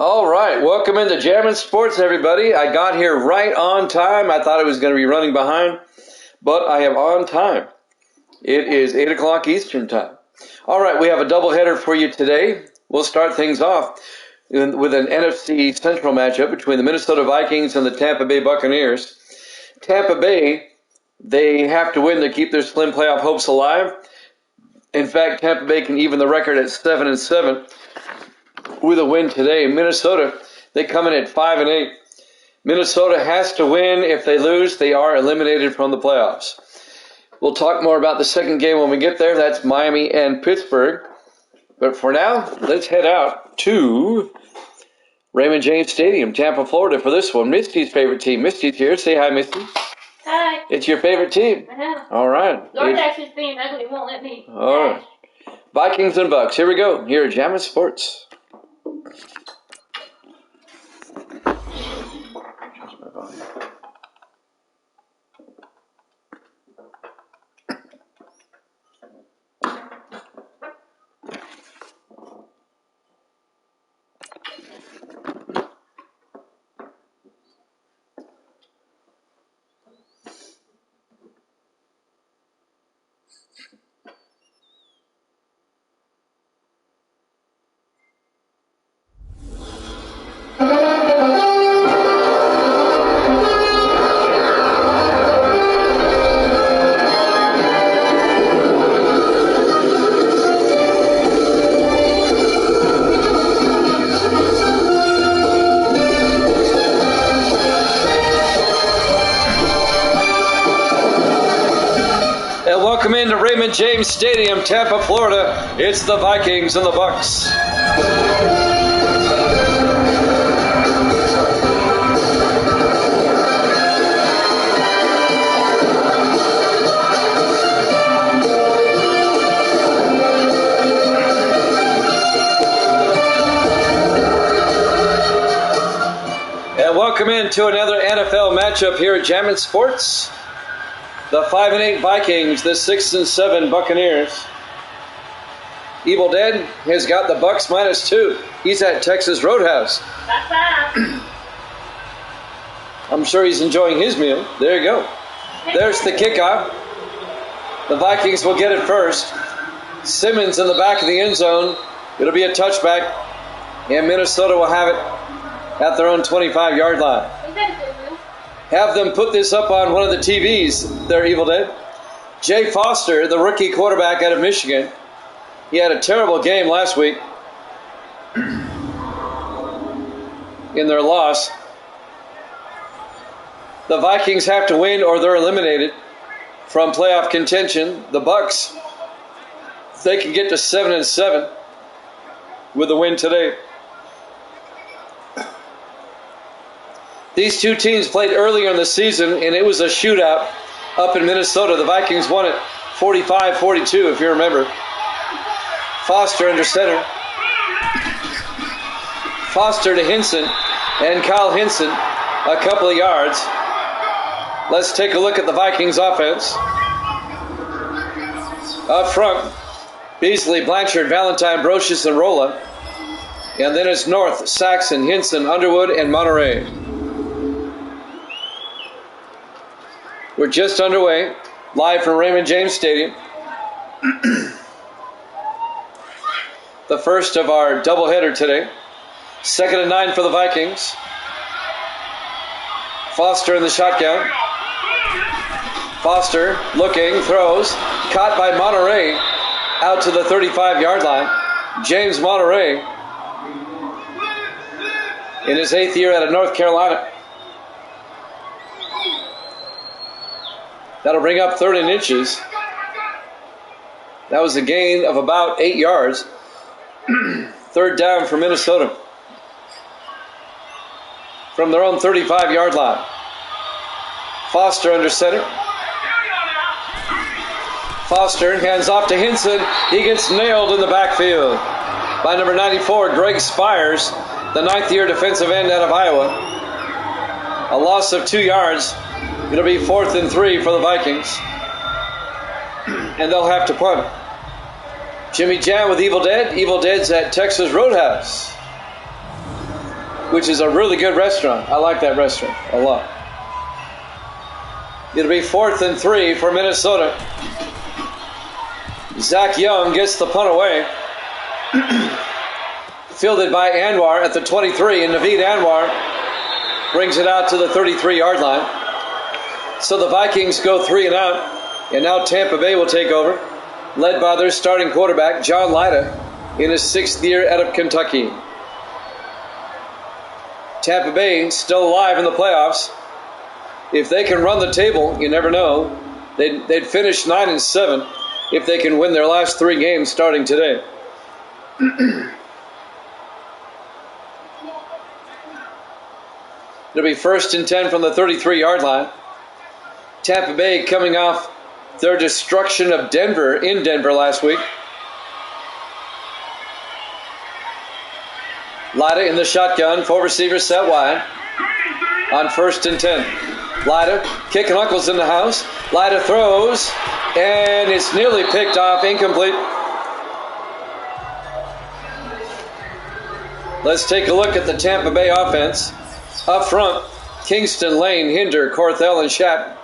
All right, welcome into Jammin' Sports, everybody. I got here right on time. I thought I was going to be running behind, but I am on time. It is 8 o'clock Eastern time. All right, we have a doubleheader for you today. We'll start things off with an NFC Central matchup between the Minnesota Vikings and the Tampa Bay Buccaneers. Tampa Bay, they have to win to keep their slim playoff hopes alive. In fact, Tampa Bay can even the record at 7-7. With a win today. Minnesota, they come in at 5-8. Minnesota has to win. If they lose, they are eliminated from the playoffs. We'll talk more about the second game when we get there. That's Miami and Pittsburgh. But for now, let's head out to Raymond James Stadium, Tampa, Florida for this one. Misty's favorite team. Misty's here. Say hi, Misty. Hi. It's your favorite team? Uh-huh. All right. DoorDash is being ugly. Won't let me. All right. Vikings and Bucks. Here we go. Here at Jammin' Sports. Welcome into Raymond James Stadium, Tampa, Florida. It's the Vikings and the Bucks. And welcome into another NFL matchup here at Jammin' Sports. The 5-8 Vikings, the 6-7 Buccaneers. Evil Dead has got the Bucks -2. He's at Texas Roadhouse. I'm sure he's enjoying his meal. There you go. There's the kickoff. The Vikings will get it first. Simmons in the back of the end zone. It'll be a touchback. And Minnesota will have it at their own 25-yard line. Have them put this up on one of the TVs there, Evil Dead. Jay Foster, the rookie quarterback out of Michigan. He had a terrible game last week in their loss. The Vikings have to win or they're eliminated from playoff contention. The Bucks, they can get to 7-7 with a win today. These two teams played earlier in the season, and it was a shootout up in Minnesota. The Vikings won it 45-42, if you remember. Foster under center. Foster to Hinson, and Kyle Hinson a couple of yards. Let's take a look at the Vikings offense. Up front, Beasley, Blanchard, Valentine, Brocious, and Rolla. And then it's North, Saxon, Hinson, Underwood, and Monterey. We're just underway, live from Raymond James Stadium. The first of our doubleheader today. 2nd and 9 for the Vikings. Foster in the shotgun. Foster looking, throws, caught by Monterey out to the 35-yard line. James Monterey in his 8th year out of North Carolina. That'll bring up 3rd and inches. That was a gain of about 8 yards. 3rd down for Minnesota. From their own 35-yard line. Foster under center. Foster hands off to Hinson. He gets nailed in the backfield by number 94, Greg Spires, the 9th-year defensive end out of Iowa. A loss of 2 yards. It'll be 4th and 3 for the Vikings. And they'll have to punt. Jimmy Jam with Evil Dead. Evil Dead's at Texas Roadhouse. which is a really good restaurant. I like that restaurant a lot. It'll be 4th and 3 for Minnesota. Zach Young gets the punt away. Fielded by Anwar at the 23, and Naveed Anwar brings it out to the 33-yard line. So the Vikings go 3 and out, and now Tampa Bay will take over, led by their starting quarterback, John Lida, in his 6th year out of Kentucky. Tampa Bay still alive in the playoffs. If they can run the table, you never know. They'd finish 9 and 7 if they can win their last 3 games starting today. It'll be 1st and 10 from the 33-yard line. Tampa Bay coming off their destruction of Denver in Denver last week. Lida in the shotgun, 4 receivers set wide on 1st and 10. Lida, kick and knuckles in the house. Lida throws, and it's nearly picked off, incomplete. Let's take a look at the Tampa Bay offense. Up front, Kingston, Lane, Hinder, Corthell, and Schapp.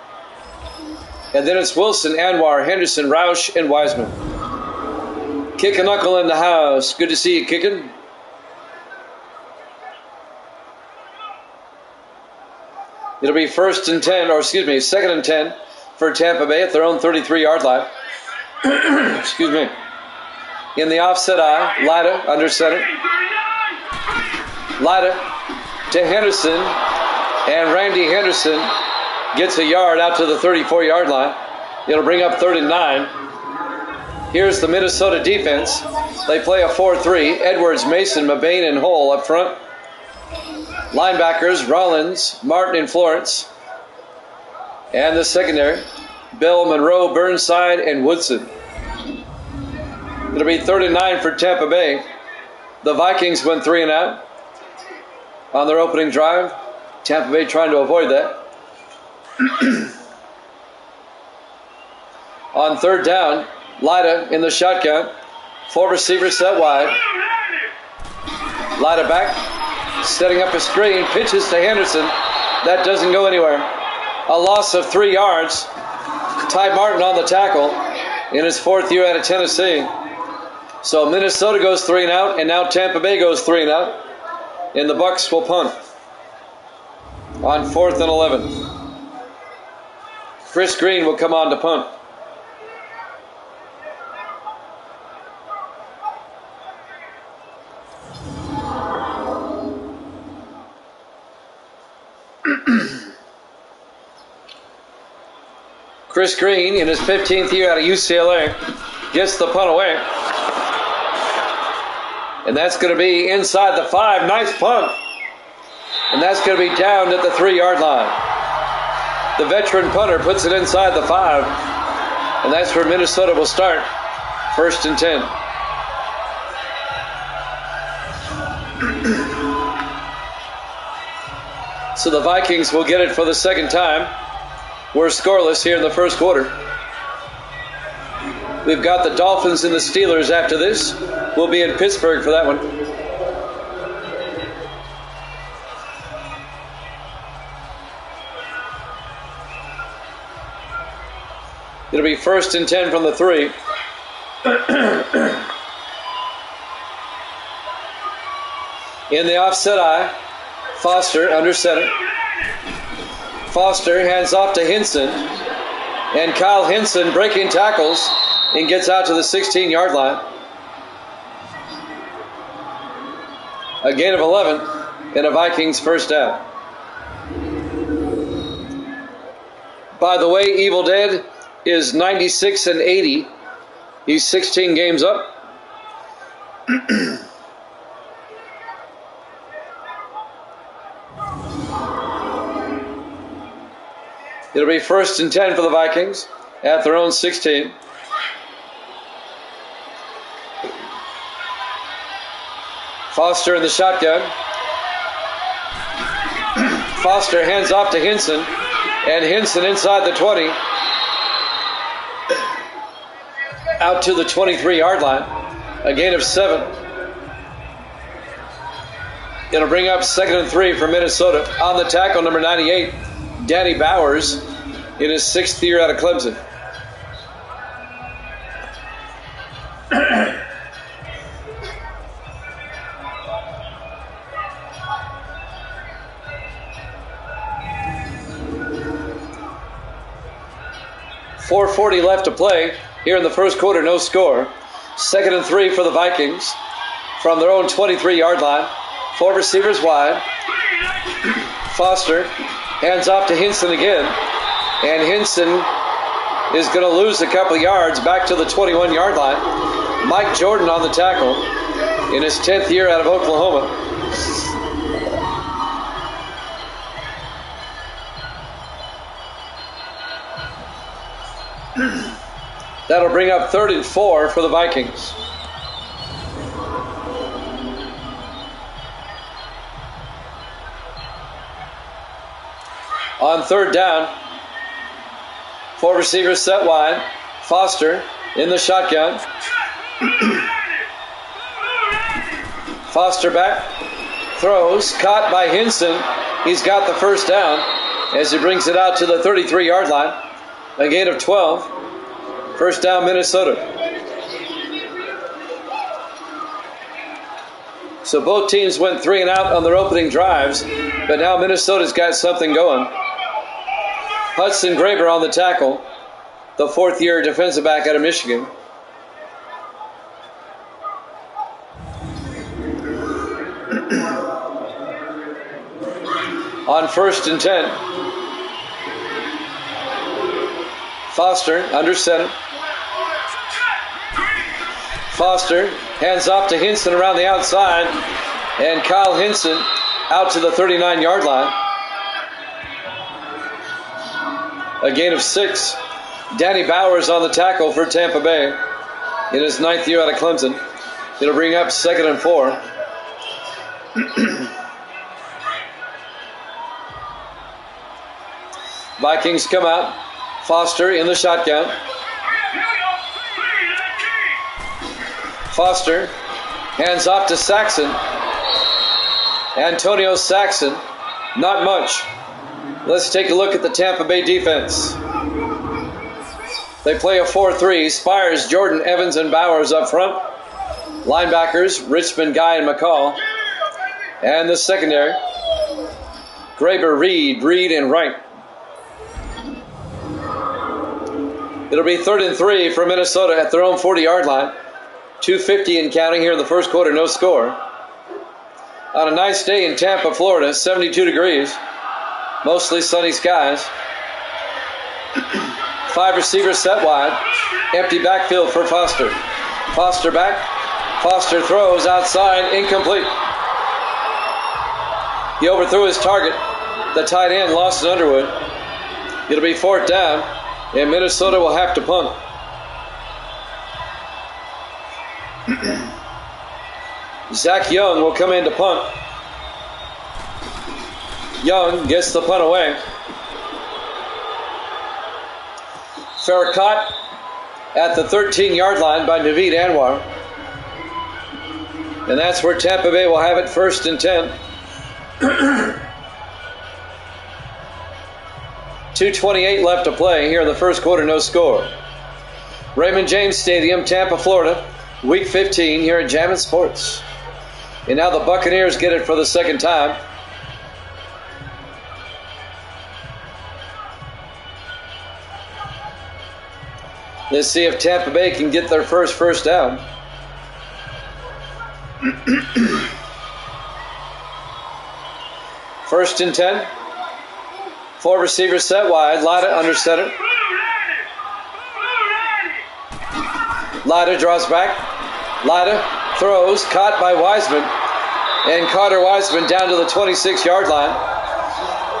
And then it's Wilson, Anwar, Henderson, Roush, and Wiseman. Kick and knuckle in the house. Good to see you kicking. It'll be 2nd and 10 for Tampa Bay at their own 33-yard line. Excuse me. In the offset eye, Lida under center. Lida to Henderson, and Randy Henderson gets a yard out to the 34-yard line. It'll bring up 3rd and 9. Here's the Minnesota defense. They play a 4-3. Edwards, Mason, Mabane, and Hole up front. Linebackers, Rollins, Martin, and Florence. And the secondary, Bell, Monroe, Burnside, and Woodson. It'll be 3rd and 9 for Tampa Bay. The Vikings went 3 and out on their opening drive. Tampa Bay trying to avoid that. On 3rd down, Lida in the shotgun. 4 receivers set wide. Lida back, setting up a screen, pitches to Henderson. That doesn't go anywhere. A loss of 3 yards. Ty Martin on the tackle in his 4th year out of Tennessee. So Minnesota goes 3 and out, and now Tampa Bay goes 3 and out. And the Bucs will punt on 4th and 11. Chris Green will come on to punt. Chris Green, in his 15th year out of UCLA, gets the punt away. And that's going to be inside the 5. Nice punt. And that's going to be down at the 3-yard line. The veteran punter puts it inside the 5. And that's where Minnesota will start. 1st and 10. So the Vikings will get it for the 2nd time. We're scoreless here in the 1st quarter. We've got the Dolphins and the Steelers after this. We'll be in Pittsburgh for that one. It'll be 1st and 10 from the 3. In the offset eye, Foster under center. Foster hands off to Hinson. And Kyle Hinson breaking tackles and gets out to the 16-yard line. A gain of 11 and a Vikings 1st down. By the way, Evil Dead is 96 and 80. He's 16 games up. It'll be 1st and 10 for the Vikings at their own 16. Foster in the shotgun. Foster hands off to Hinson, and Hinson inside the 20. Out to the 23-yard line. A gain of 7. It'll bring up 2nd and 3 for Minnesota. On the tackle, number 98, Danny Bowers, in his 6th year out of Clemson. .440 left to play here in the first quarter, no score. 2nd and 3 for the Vikings from their own 23-yard line. 4 receivers wide. Foster hands off to Hinson again, and Hinson is going to lose a couple of yards back to the 21-yard line. Mike Jordan on the tackle in his 10th year out of Oklahoma. That'll bring up 3rd and 4 for the Vikings. On 3rd down, 4 receivers set wide. Foster in the shotgun. Foster back, throws, caught by Hinson. He's got the first down as he brings it out to the 33-yard line. A gain of 12. First down, Minnesota. So both teams went 3 and out on their opening drives, but now Minnesota's got something going. Hudson Graber on the tackle, the 4th-year defensive back out of Michigan. On 1st and 10. Foster under center. Foster hands off to Hinson around the outside, and Kyle Hinson out to the 39-yard line. A gain of 6. Danny Bowers on the tackle for Tampa Bay in his 9th year out of Clemson. It'll bring up 2nd and 4. Vikings come out. Foster in the shotgun. Foster hands off to Saxon. Antonio Saxon, not much. Let's take a look at the Tampa Bay defense. They play a 4-3. Spires, Jordan, Evans, and Bowers up front. Linebackers, Richmond, Guy, and McCall. And the secondary, Graber, Reed, and Wright. It'll be 3rd and 3 for Minnesota at their own 40-yard line. 2:50 and counting here in the first quarter, no score. On a nice day in Tampa, Florida, 72 degrees. Mostly sunny skies. 5 receivers set wide. Empty backfield for Foster. Foster back. Foster throws outside, incomplete. He overthrew his target. The tight end, Lawson Underwood. It'll be 4th down, and Minnesota will have to punt. Zach Young will come in to punt. Young gets the punt away. Fair caught at the 13-yard line by Naveed Anwar. And that's where Tampa Bay will have it, 1st and 10. 2:28 left to play here in the first quarter, no score. Raymond James Stadium, Tampa, Florida, Week 15 here at Jammin' Sports. And now the Buccaneers get it for the second time. Let's see if Tampa Bay can get their first down. First and 10. 4 receivers set wide. Lada under center. Lada draws back. Lada throws, caught by Wiseman. And Carter Wiseman down to the 26-yard line.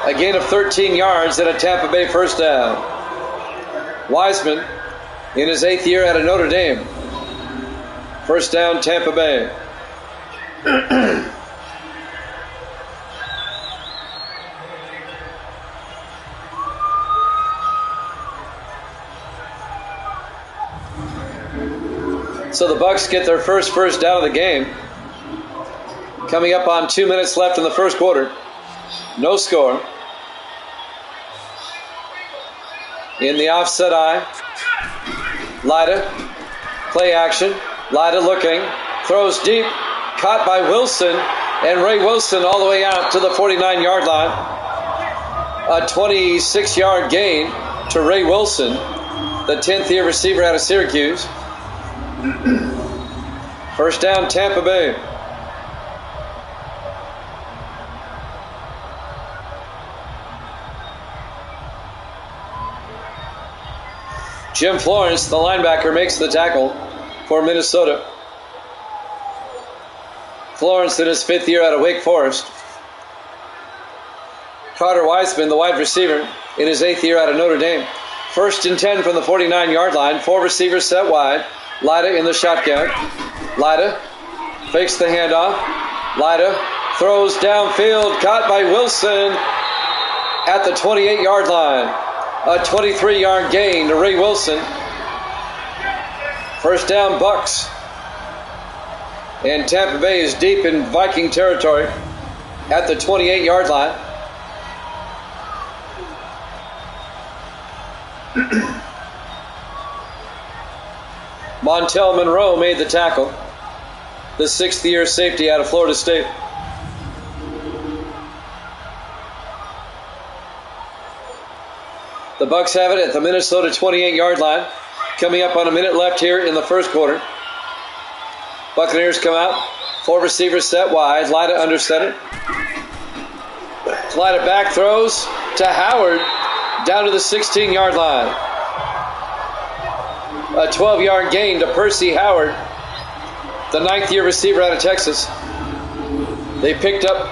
A gain of 13 yards and a Tampa Bay first down. Wiseman in his 8th year out of Notre Dame. First down, Tampa Bay. So the Bucs get their first down of the game. Coming up on 2 minutes left in the first quarter. No score. In the offset eye. Lyda. Play action. Lyda looking. Throws deep. Caught by Wilson. And Ray Wilson all the way out to the 49-yard line. A 26-yard gain to Ray Wilson, the 10th-year receiver out of Syracuse. First down, Tampa Bay. Jim Florence, the linebacker, makes the tackle for Minnesota. Florence in his 5th year out of Wake Forest. Carter Weisman, the wide receiver, in his 8th year out of Notre Dame. First and 10 from the 49-yard line. 4 receivers set wide. Lyda in the shotgun. Lyda fakes the handoff. Lyda throws downfield. Caught by Wilson at the 28-yard line. A 23-yard gain to Ray Wilson. First down, Bucks. And Tampa Bay is deep in Viking territory at the 28-yard line. Montel Monroe made the tackle, the 6th-year safety out of Florida State. The Bucks have it at the Minnesota 28-yard line. Coming up on a minute left here in the first quarter. Buccaneers come out. 4 receivers set wide. Lyda underset it. Lyda back throws to Howard down to the 16-yard line. A 12-yard gain to Percy Howard, the 9th-year receiver out of Texas. They picked up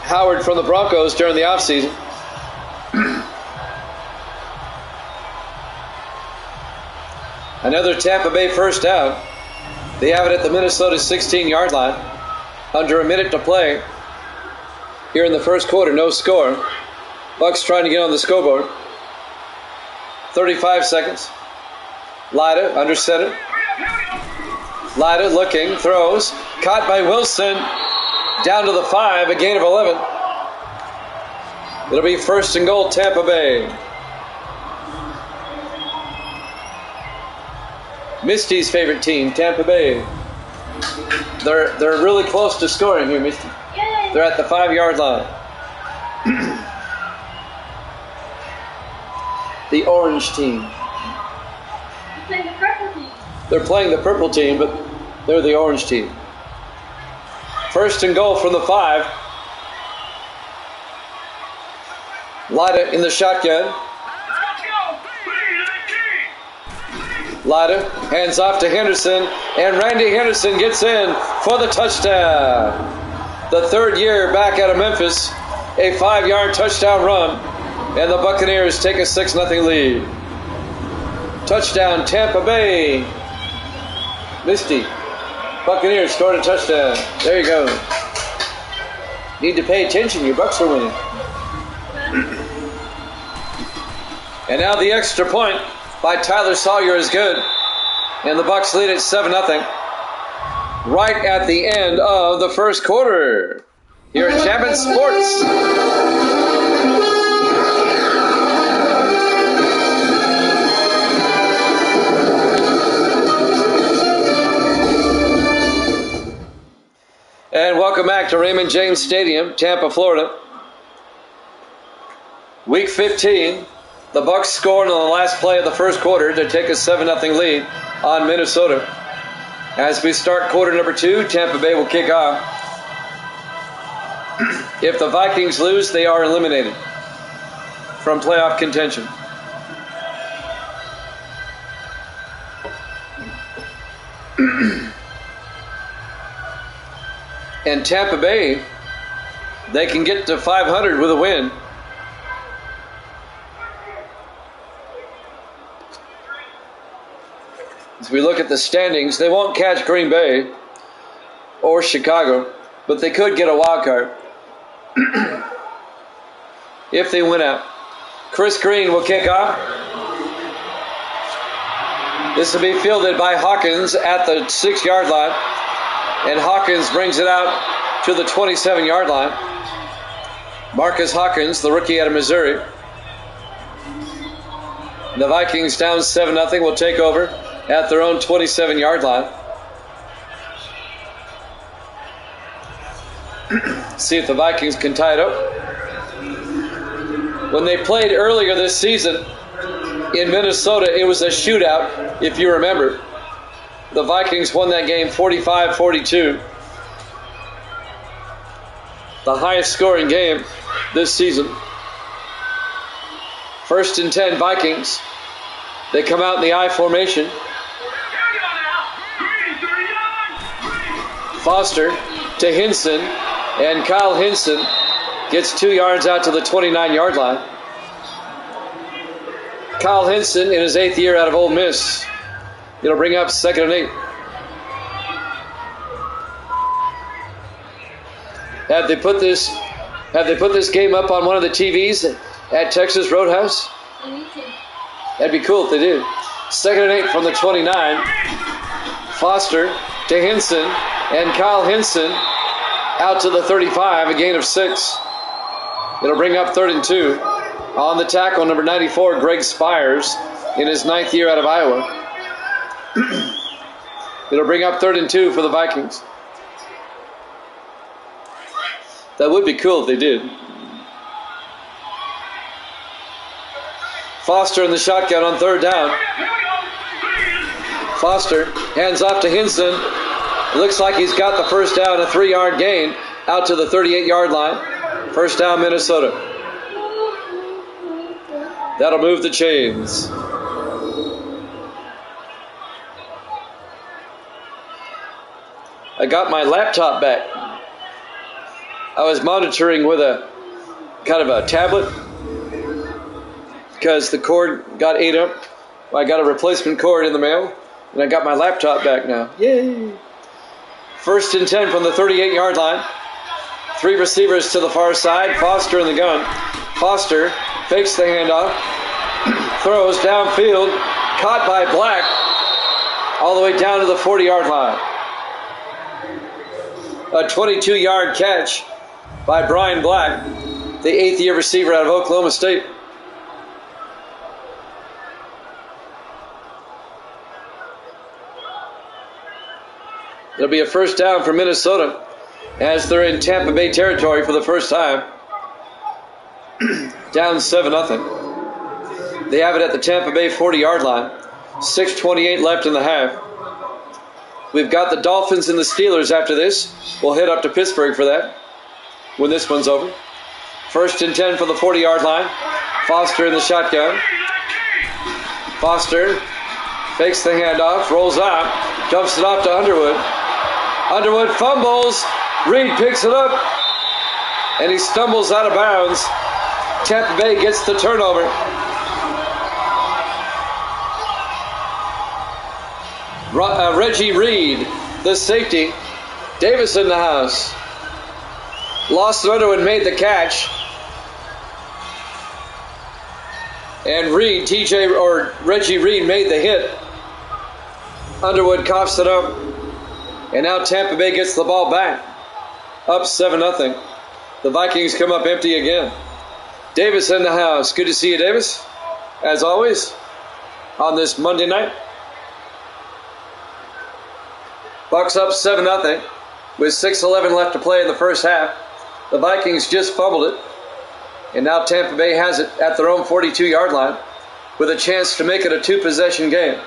Howard from the Broncos during the offseason. Another Tampa Bay first down. They have it at the Minnesota 16-yard line. Under a minute to play here in the first quarter. No score. Bucks trying to get on the scoreboard. 35 seconds. Lyda underset it. Lyda looking, throws. Caught by Wilson. Down to the 5, a gain of 11. It'll be first and goal, Tampa Bay. Misty's favorite team, Tampa Bay. They're really close to scoring here, Misty. Yay. They're at the 5-yard line. The orange team. Playing the purple team. They're playing the purple team, but they're the orange team. First and goal from the 5. Lyda in the shotgun. Lyda hands off to Henderson, and Randy Henderson gets in for the touchdown. The 3rd year back out of Memphis, a 5-yard touchdown run, and the Buccaneers take a 6-0 lead. Touchdown, Tampa Bay. Misty, Buccaneers scored a touchdown. There you go. Need to pay attention, your Bucks are winning. And now the extra point by Tyler Sawyer is good. And the Bucks lead at 7-0. Right at the end of the first quarter. Here at Chapman Sports. And welcome back to Raymond James Stadium, Tampa, Florida. Week 15. The Bucks scored on the last play of the first quarter to take a 7-0 lead on Minnesota. As we start quarter number 2, Tampa Bay will kick off. If the Vikings lose, they are eliminated from playoff contention. And Tampa Bay, they can get to 500 with a win. As we look at the standings, they won't catch Green Bay or Chicago, but they could get a wild card if they win out. Chris Green will kick off. This will be fielded by Hawkins at the 6-yard line, and Hawkins brings it out to the 27-yard line. Marcus Hawkins, the rookie out of Missouri. The Vikings down 7-0 will take over at their own 27-yard line. See if the Vikings can tie it up. When they played earlier this season in Minnesota, it was a shootout, if you remember. The Vikings won that game 45-42. The highest scoring game this season. 1st and 10 Vikings. They come out in the I formation. Foster to Hinson, and Kyle Hinson gets 2 yards out to the 29-yard line. Kyle Hinson in his 8th year out of Ole Miss. It'll bring up 2nd and 8. Have they put this game up on one of the TVs at Texas Roadhouse? That'd be cool if they did. 2nd and 8 from the 29. Foster to Hinson, and Kyle Hinson out to the 35, a gain of 6. It'll bring up 3rd and 2. On the tackle, number 94, Greg Spires, in his 9th year out of Iowa. It'll bring up 3rd and 2 for the Vikings. That would be cool if they did. Foster in the shotgun on 3rd down. Foster hands off to Hinson. Looks like he's got the first down, a 3-yard gain out to the 38-yard line. 1st down, Minnesota. That'll move the chains. I got my laptop back. I was monitoring with a kind of a tablet because the cord got ate up. I got a replacement cord in the mail, and I got my laptop back now. Yay! 1st and 10 from the 38-yard line. 3 receivers to the far side. Foster in the gun. Foster fakes the handoff. Throws downfield. Caught by Black. All the way down to the 40-yard line. A 22-yard catch by Brian Black, the 8th-year receiver out of Oklahoma State. It'll be a 1st down for Minnesota as they're in Tampa Bay territory for the first time. Down 7-0. They have it at the Tampa Bay 40-yard line. 6:28 left in the half. We've got the Dolphins and the Steelers after this. We'll head up to Pittsburgh for that when this one's over. 1st and 10 for the 40-yard line. Foster in the shotgun. Foster fakes the handoff, rolls out, dumps it off to Underwood. Underwood fumbles. Reed picks it up, and he stumbles out of bounds. Tampa Bay gets the turnover. Reggie Reed, the safety. Davis in the house. Lost Underwood made the catch. And Reggie Reed made the hit. Underwood coughs it up. And now Tampa Bay gets the ball back. Up 7-0. The Vikings come up empty again. Davis in the house. Good to see you, Davis. As always, on this Monday night. Bucks up 7-0 with 6:11 left to play in the first half. The Vikings just fumbled it. And now Tampa Bay has it at their own 42-yard line with a chance to make it a 2-possession game.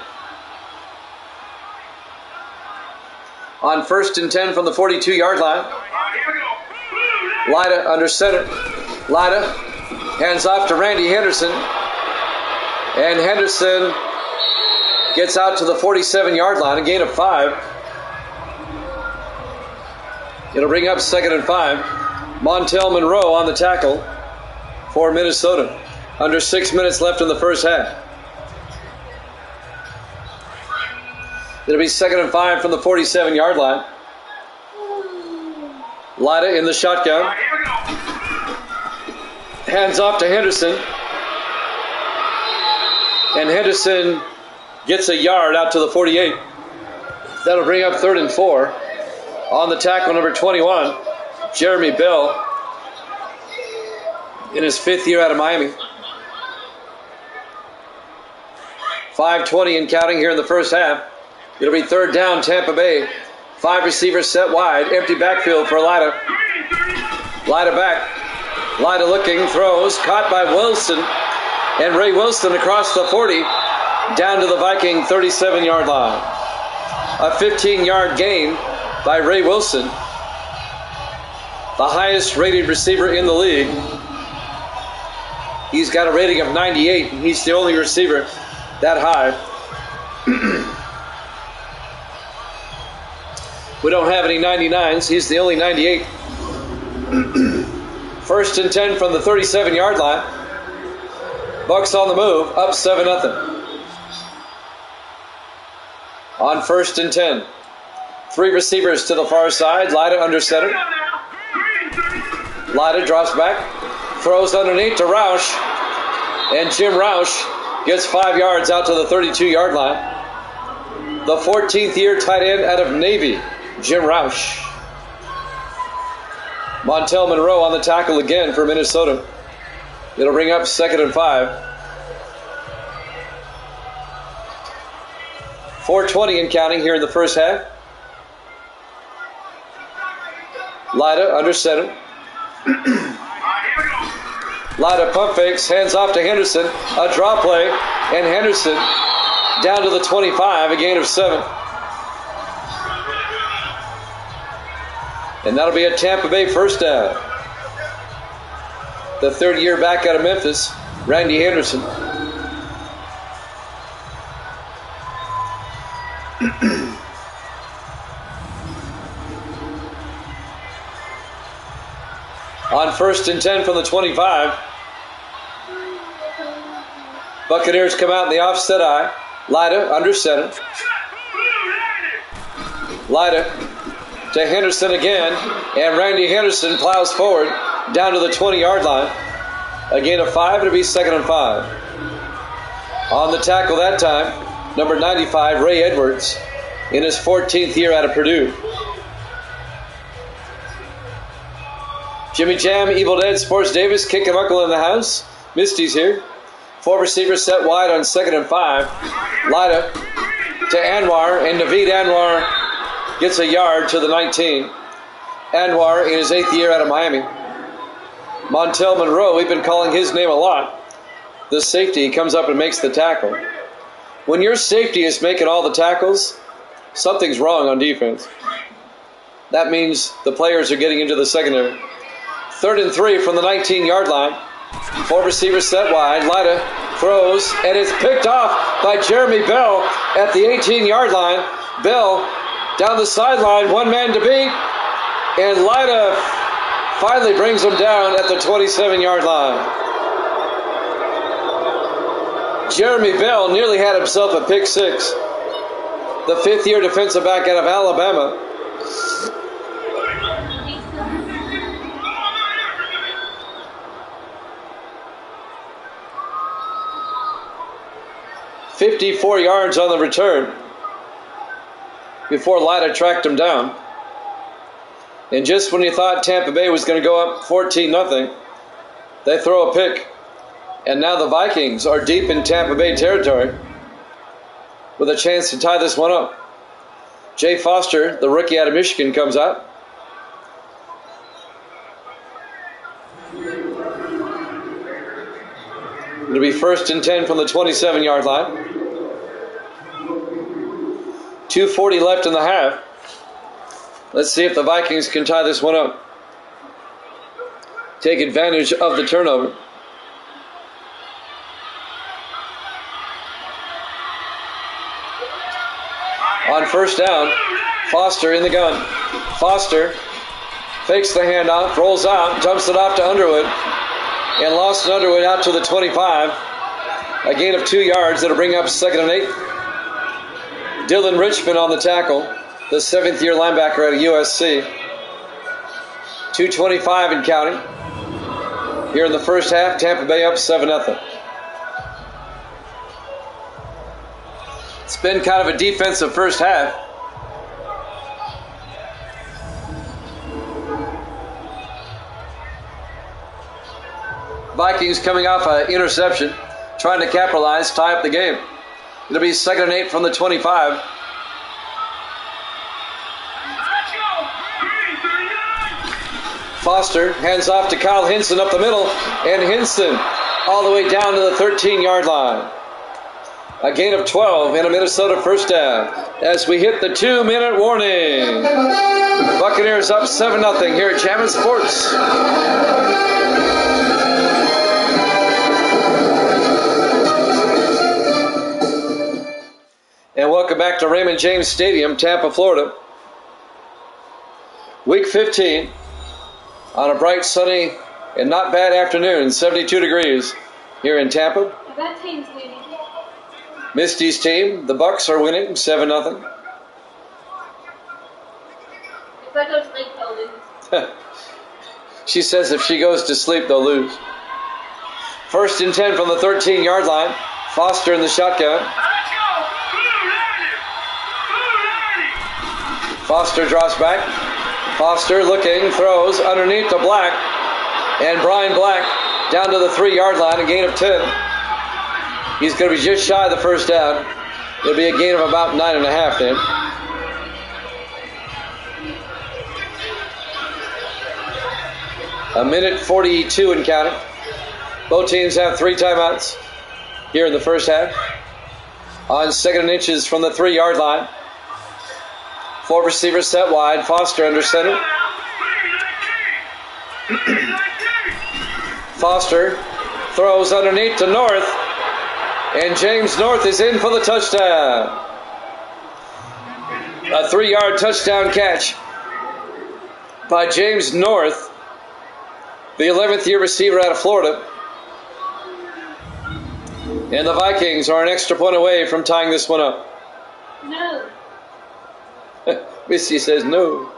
On 1st and 10 from the 42-yard line. Lyda under center. Lyda hands off to Randy Henderson. And Henderson gets out to the 47-yard line, a gain of 5. It'll bring up 2nd and 5. Montel Monroe on the tackle for Minnesota. Under 6 minutes left in the first half. It'll be 2nd and 5 from the 47-yard line. Lyda in the shotgun. Hands off to Henderson. And Henderson gets a yard out to the 48. That'll bring up 3rd and 4. On the tackle, number 21, Jeremy Bell in his 5th year out of Miami. 5:20 and counting here in the first half. It'll be 3rd down, Tampa Bay. 5 receivers set wide. Empty backfield for Lyda. Lyda back. Lyda looking, throws, caught by Wilson. And Ray Wilson across the 40, down to the Viking 37-yard line. A 15-yard gain by Ray Wilson, the highest rated receiver in the league. He's got a rating of 98, and he's the only receiver that high. We don't have any 99s. He's the only 98. 1st and 10 from the 37-yard line. Bucks on the move, up 7-0. On 1st and 10. 3 receivers to the far side. Lyda under center. Lyda drops back. Throws underneath to Roush. And Jim Roush gets 5 yards out to the 32-yard line. The 14th year tight end out of Navy, Jim Roush. Montel Monroe on the tackle again for Minnesota. It'll bring up 2nd and 5. 4:20 and counting here in the first half. Lyda under center. Lyda pump fakes, hands off to Henderson. A draw play, and Henderson down to the 25, a gain of 7. And that'll be a Tampa Bay first down. The 3rd year back out of Memphis, Randy Henderson. On 1st and 10 from the 25. Buccaneers come out in the offset eye. Lyda under center. Lyda to Henderson again. And Randy Henderson plows forward down to the 20-yard line. A gain of 5. It'll be 2nd and 5. On the tackle that time, number 95, Ray Edwards, in his 14th year out of Purdue. Jimmy Jam, Evil Dead, Sports Davis, Kick and Uncle in the house. Misty's here. 4 receivers set wide on 2nd and 5. Lyda to Anwar, and Naveed Anwar gets a yard to the 19. Anwar in his 8th year out of Miami. Montel Monroe, we've been calling his name a lot. The safety comes up and makes the tackle. When your safety is making all the tackles, something's wrong on defense. That means the players are getting into the secondary. 3rd and 3 from the 19-yard line. 4 receivers set wide. Lyda throws, and it's picked off by Jeremy Bell at the 18-yard line. Bell down the sideline, 1 man to beat, and Lyda finally brings him down at the 27-yard line. Jeremy Bell nearly had himself a pick 6. The 5th-year defensive back out of Alabama. "54 yards on the return before Lyda tracked him down. And just when you thought Tampa Bay was going to go up 14-0, they throw a pick. And now the Vikings are deep in Tampa Bay territory with a chance to tie this one up. Jay Foster, the rookie out of Michigan, comes out. It'll be 1st and 10 from the 27-yard line. 2:40 left in the half. Let's see if the Vikings can tie this one up. Take advantage of the turnover. On 1st down, Foster in the gun. Foster fakes the handoff, rolls out, dumps it off to Underwood. And Lawson Underwood out to the 25. A gain of 2 yards. That'll bring up 2nd and 8. Dylan Richmond on the tackle, the 7th-year linebacker out of USC. 2:25 and counting. Here in the first half, Tampa Bay up 7-0. It's been kind of a defensive first half. Vikings coming off an interception, trying to capitalize, tie up the game. It'll be 2nd and 8 from the 25. Foster hands off to Kyle Hinson up the middle, and Hinson all the way down to the 13-yard line. A gain of 12 and a Minnesota first down as we hit the 2-minute warning. Buccaneers up 7-0 here at Jammin' Sports. And welcome back to Raymond James Stadium, Tampa, Florida. Week 15 on a bright, sunny, and not bad afternoon, 72 degrees here in Tampa. That team's winning. Misty's team, the Bucks, are winning 7-0. If I go to sleep, they'll lose. She says if she goes to sleep, they'll lose. 1st and 10 from the 13-yard line. Foster in the shotgun. Foster drops back. Foster looking, throws underneath to Black. And Brian Black down to the 3-yard line, a gain of 10. He's going to be just shy of the first down. It'll be a gain of about 9.5 then. A minute 42 and counting. Both teams have 3 timeouts here in the first half. On 2nd and inches from the 3-yard line. 4 receivers set wide. Foster under center. Foster throws underneath to North. And James North is in for the touchdown. A 3-yard touchdown catch by James North, the 11th year receiver out of Florida. And the Vikings are an extra point away from tying this one up. No. Missy says no.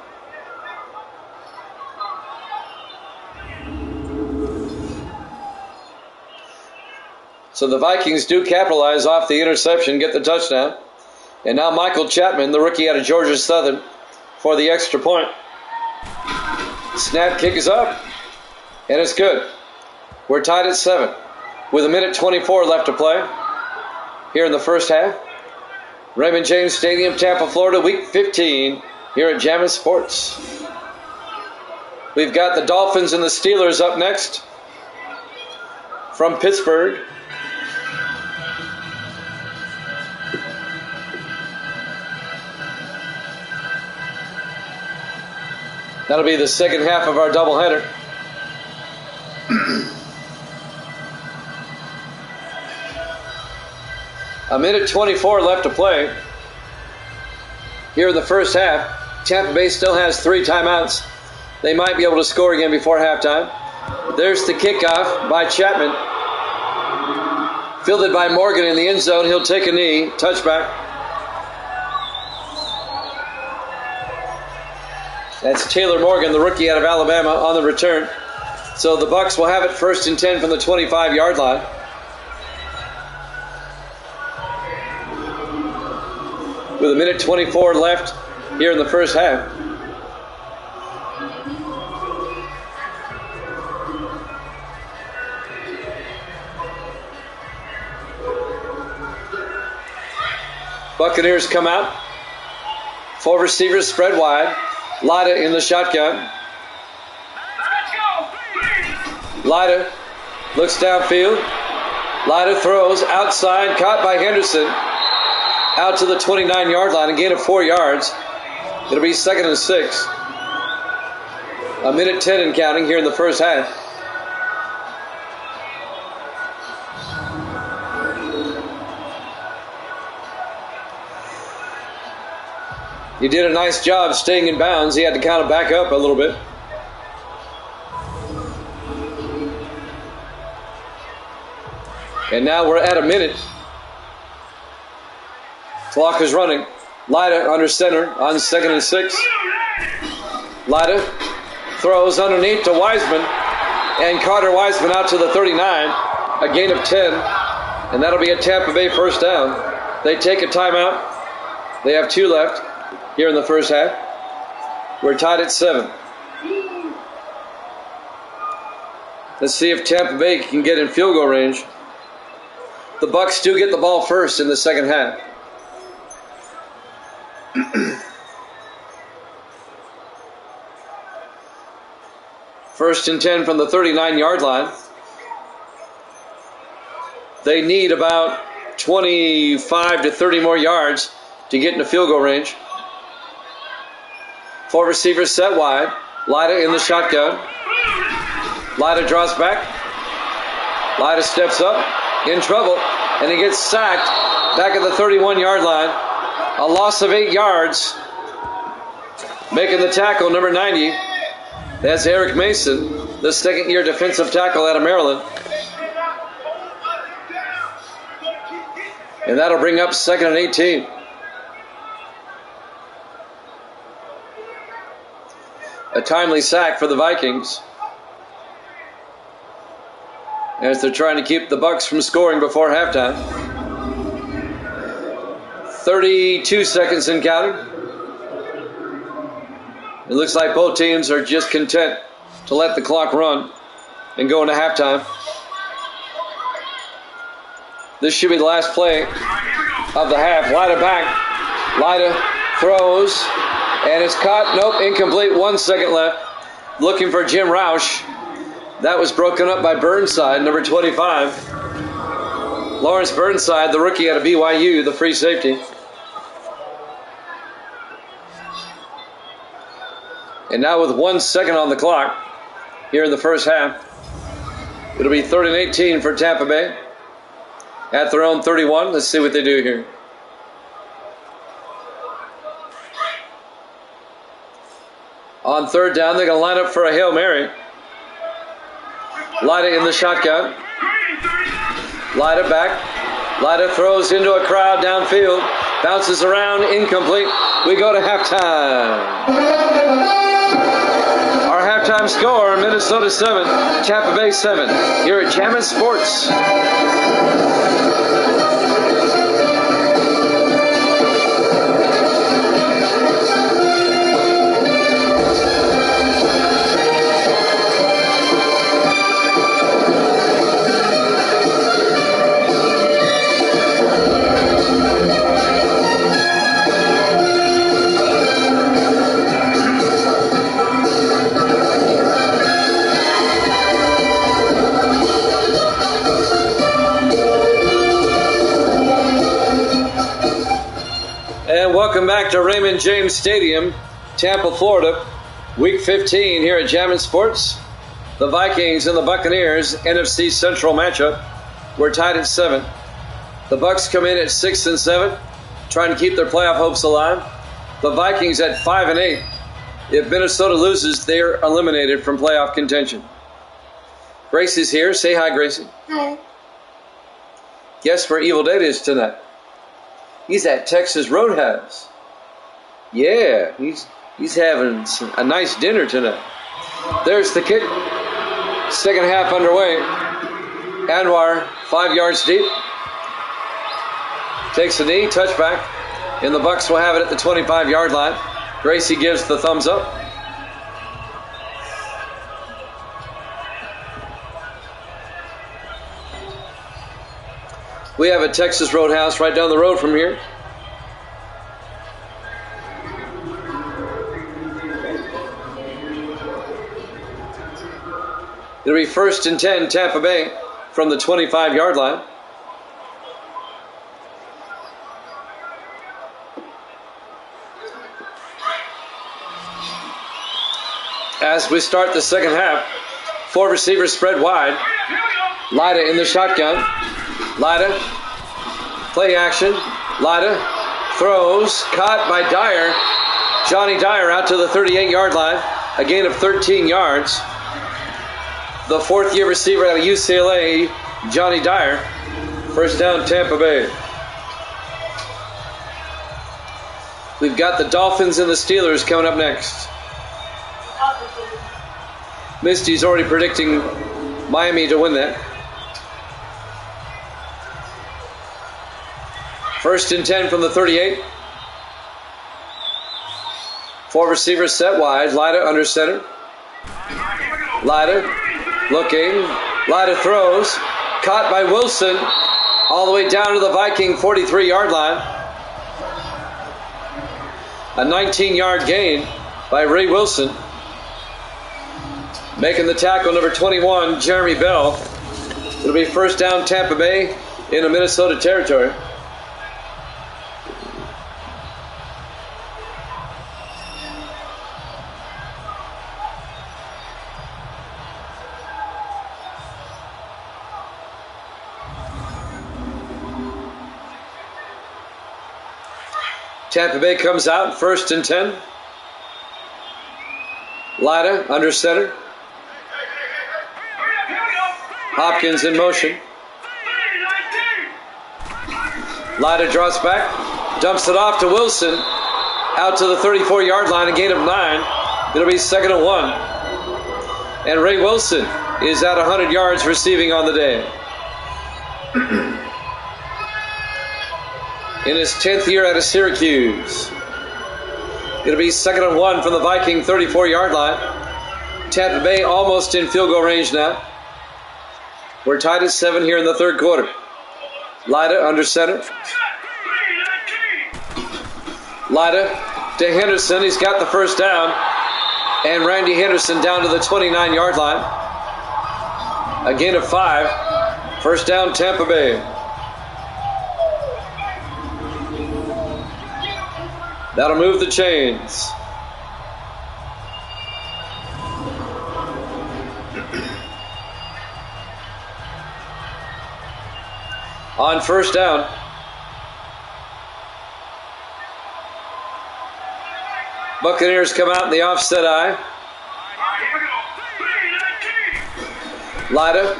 So the Vikings do capitalize off the interception, get the touchdown. And now Michael Chapman, the rookie out of Georgia Southern, for the extra point. Snap kick is up, and it's good. We're tied at 7 with a minute 24 left to play here in the first half. Raymond James Stadium, Tampa, Florida, Week 15 here at Jammin' Sports. We've got the Dolphins and the Steelers up next from Pittsburgh. That'll be the second half of our doubleheader. A minute 24 left to play here in the first half. Tampa Bay still has 3 timeouts. They might be able to score again before halftime. There's the kickoff by Chapman. Fielded by Morgan in the end zone. He'll take a knee. Touchback. That's Taylor Morgan, the rookie out of Alabama, on the return. So the Bucks will have it 1st and 10 from the 25-yard line. With a minute 24 left here in the first half. Buccaneers come out. 4 receivers spread wide. Lida in the shotgun. Lida looks downfield. Lida throws outside, caught by Henderson. Out to the 29-yard line, a gain of 4 yards. It'll be 2nd and 6. A minute 10 and counting here in the first half. He did a nice job staying in bounds. He had to kind of back up a little bit. And now we're at a minute. Clock is running. Lida under center on 2nd and 6. Lida throws underneath to Wiseman. And Carter Wiseman out to the 39. A gain of 10. And that'll be a Tampa Bay first down. They take a timeout. They have 2 left here in the first half. We're tied at 7. Let's see if Tampa Bay can get in field goal range. The Bucks do get the ball first in the second half. First and 10 from the 39-yard line. They need about 25 to 30 more yards to get into field goal range. 4 receivers set wide. Lyda in the shotgun. Lyda draws back. Lyda steps up, in trouble, and he gets sacked back at the 31-yard line. A loss of 8 yards. Making the tackle, number 90. That's Eric Mason, the second-year defensive tackle out of Maryland. And that'll bring up 2nd and 18. A timely sack for the Vikings, as they're trying to keep the Bucks from scoring before halftime. 32 seconds and counting. It looks like both teams are just content to let the clock run and go into halftime. This should be the last play of the half. Lyda back. Lyda throws, and it's caught. Nope, incomplete. 1 second left. Looking for Jim Roush. That was broken up by Burnside, number 25. Lawrence Burnside, the rookie out of BYU, the free safety. And now with 1 second on the clock here in the first half, it'll be 3rd and 18 for Tampa Bay at their own 31. Let's see what they do here. On 3rd down, they're going to line up for a Hail Mary. Lyda in the shotgun. Lyda back. Lyda throws into a crowd downfield. Bounces around, incomplete. We go to halftime. Our halftime score, Minnesota 7, Tampa Bay 7. Here at Jammin' Sports. Welcome back to Raymond James Stadium, Tampa, Florida. Week 15 here at Jammin' Sports. The Vikings and the Buccaneers, NFC Central matchup. We're tied at 7. The Bucs come in at 6 and 7, trying to keep their playoff hopes alive. The Vikings at 5 and 8. If Minnesota loses, they're eliminated from playoff contention. Gracie's here. Say hi, Gracie. Hi. Guess where Evil Dead is tonight? He's at Texas Roadhouse. Yeah, he's having a nice dinner tonight. There's the kick. Second half underway. Anwar, 5 yards deep. Takes a knee, touchback. And the Bucs will have it at the 25-yard line. Gracie gives the thumbs up. We have a Texas Roadhouse right down the road from here. It'll be 1st and 10, Tampa Bay, from the 25-yard line. As we start the second half, 4 receivers spread wide. Lyda in the shotgun. Lyda, play action. Lyda throws, caught by Dyer. Johnny Dyer out to the 38-yard line. A gain of 13 yards. The 4th-year receiver out of UCLA, Johnny Dyer. First down, Tampa Bay. We've got the Dolphins and the Steelers coming up next. Misty's already predicting Miami to win that. 1st and 10 from the 38. 4 receivers set wide. Lyda under center. Lyda Looking. Lyda throws. Caught by Wilson. All the way down to the Viking 43-yard line. A 19-yard gain by Ray Wilson. Making the tackle, number 21, Jeremy Bell. It'll be first down, Tampa Bay, into Minnesota territory. Tampa Bay comes out, first and 10. Lyda under center. Hopkins in motion. Lyda draws back, dumps it off to Wilson, out to the 34-yard line, a gain of 9. It'll be second and 1. And Ray Wilson is at 100 yards receiving on the day. In his 10th year out of Syracuse. It'll be second and 1 from the Viking 34-yard line. Tampa Bay almost in field goal range now. We're tied at 7 here in the third quarter. Lyda under center. Lyda to Henderson. He's got the first down. And Randy Henderson down to the 29-yard line. A gain of 5. First down, Tampa Bay. That'll move the chains. On first down. Buccaneers come out in the offset eye. Lyda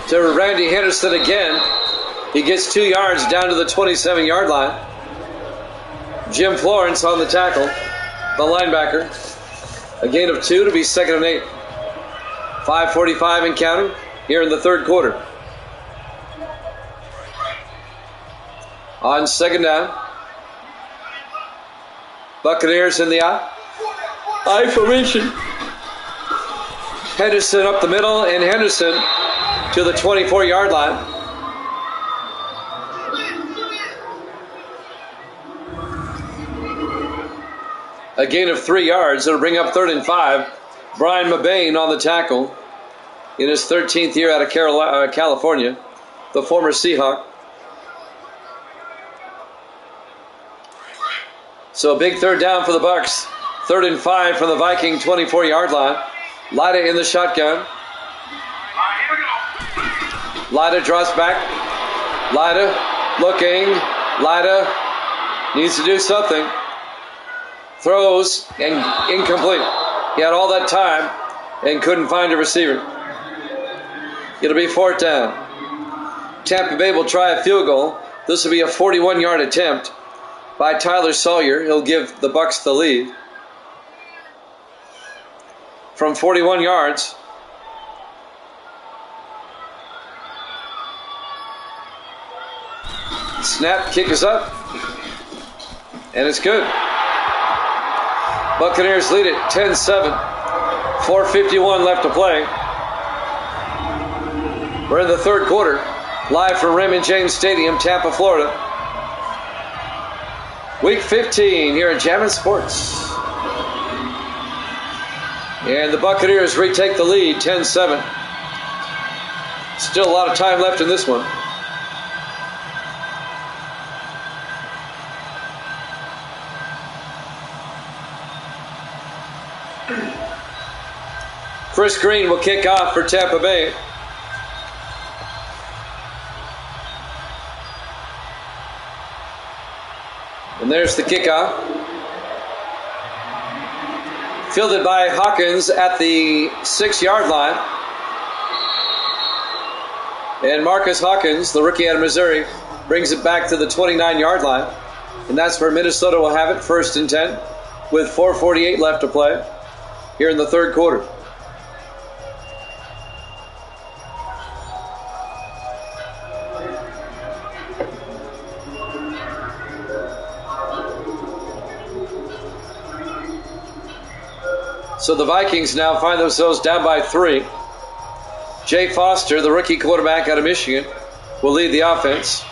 to Randy Henderson again. He gets 2 yards down to the 27-yard line. Jim Florence on the tackle, the linebacker. A gain of 2 to be second and 8. 5:45 and counting here in the third quarter. On second down. Buccaneers in the I formation. Henderson up the middle, and Henderson to the 24-yard line. A gain of 3 yards. It'll bring up third and 5. Brian Mabane on the tackle in his 13th year out of California, the former Seahawk. So a big third down for the Bucs. Third and 5 from the Viking 24-yard line. Lyda in the shotgun. Lyda draws back. Lyda looking. Lyda needs to do something. Throws and incomplete. He had all that time and couldn't find a receiver. It'll be fourth down. Tampa Bay will try a field goal. This will be a 41-yard attempt by Tyler Sawyer. He'll give the Bucs the lead. From 41 yards. Snap, kick is up. And it's good. Buccaneers lead it 10-7. 4:51 left to play. We're in the third quarter. Live from Raymond James Stadium, Tampa, Florida. Week 15 here at Jammin' Sports. And the Buccaneers retake the lead 10-7. Still a lot of time left in this one. Chris Green will kick off for Tampa Bay. And there's the kickoff. Fielded by Hawkins at the 6-yard line. And Marcus Hawkins, the rookie out of Missouri, brings it back to the 29-yard line. And that's where Minnesota will have it, first and 10, with 4:48 left to play here in the third quarter. So the Vikings now find themselves down by 3. Jay Foster, the rookie quarterback out of Michigan, will lead the offense.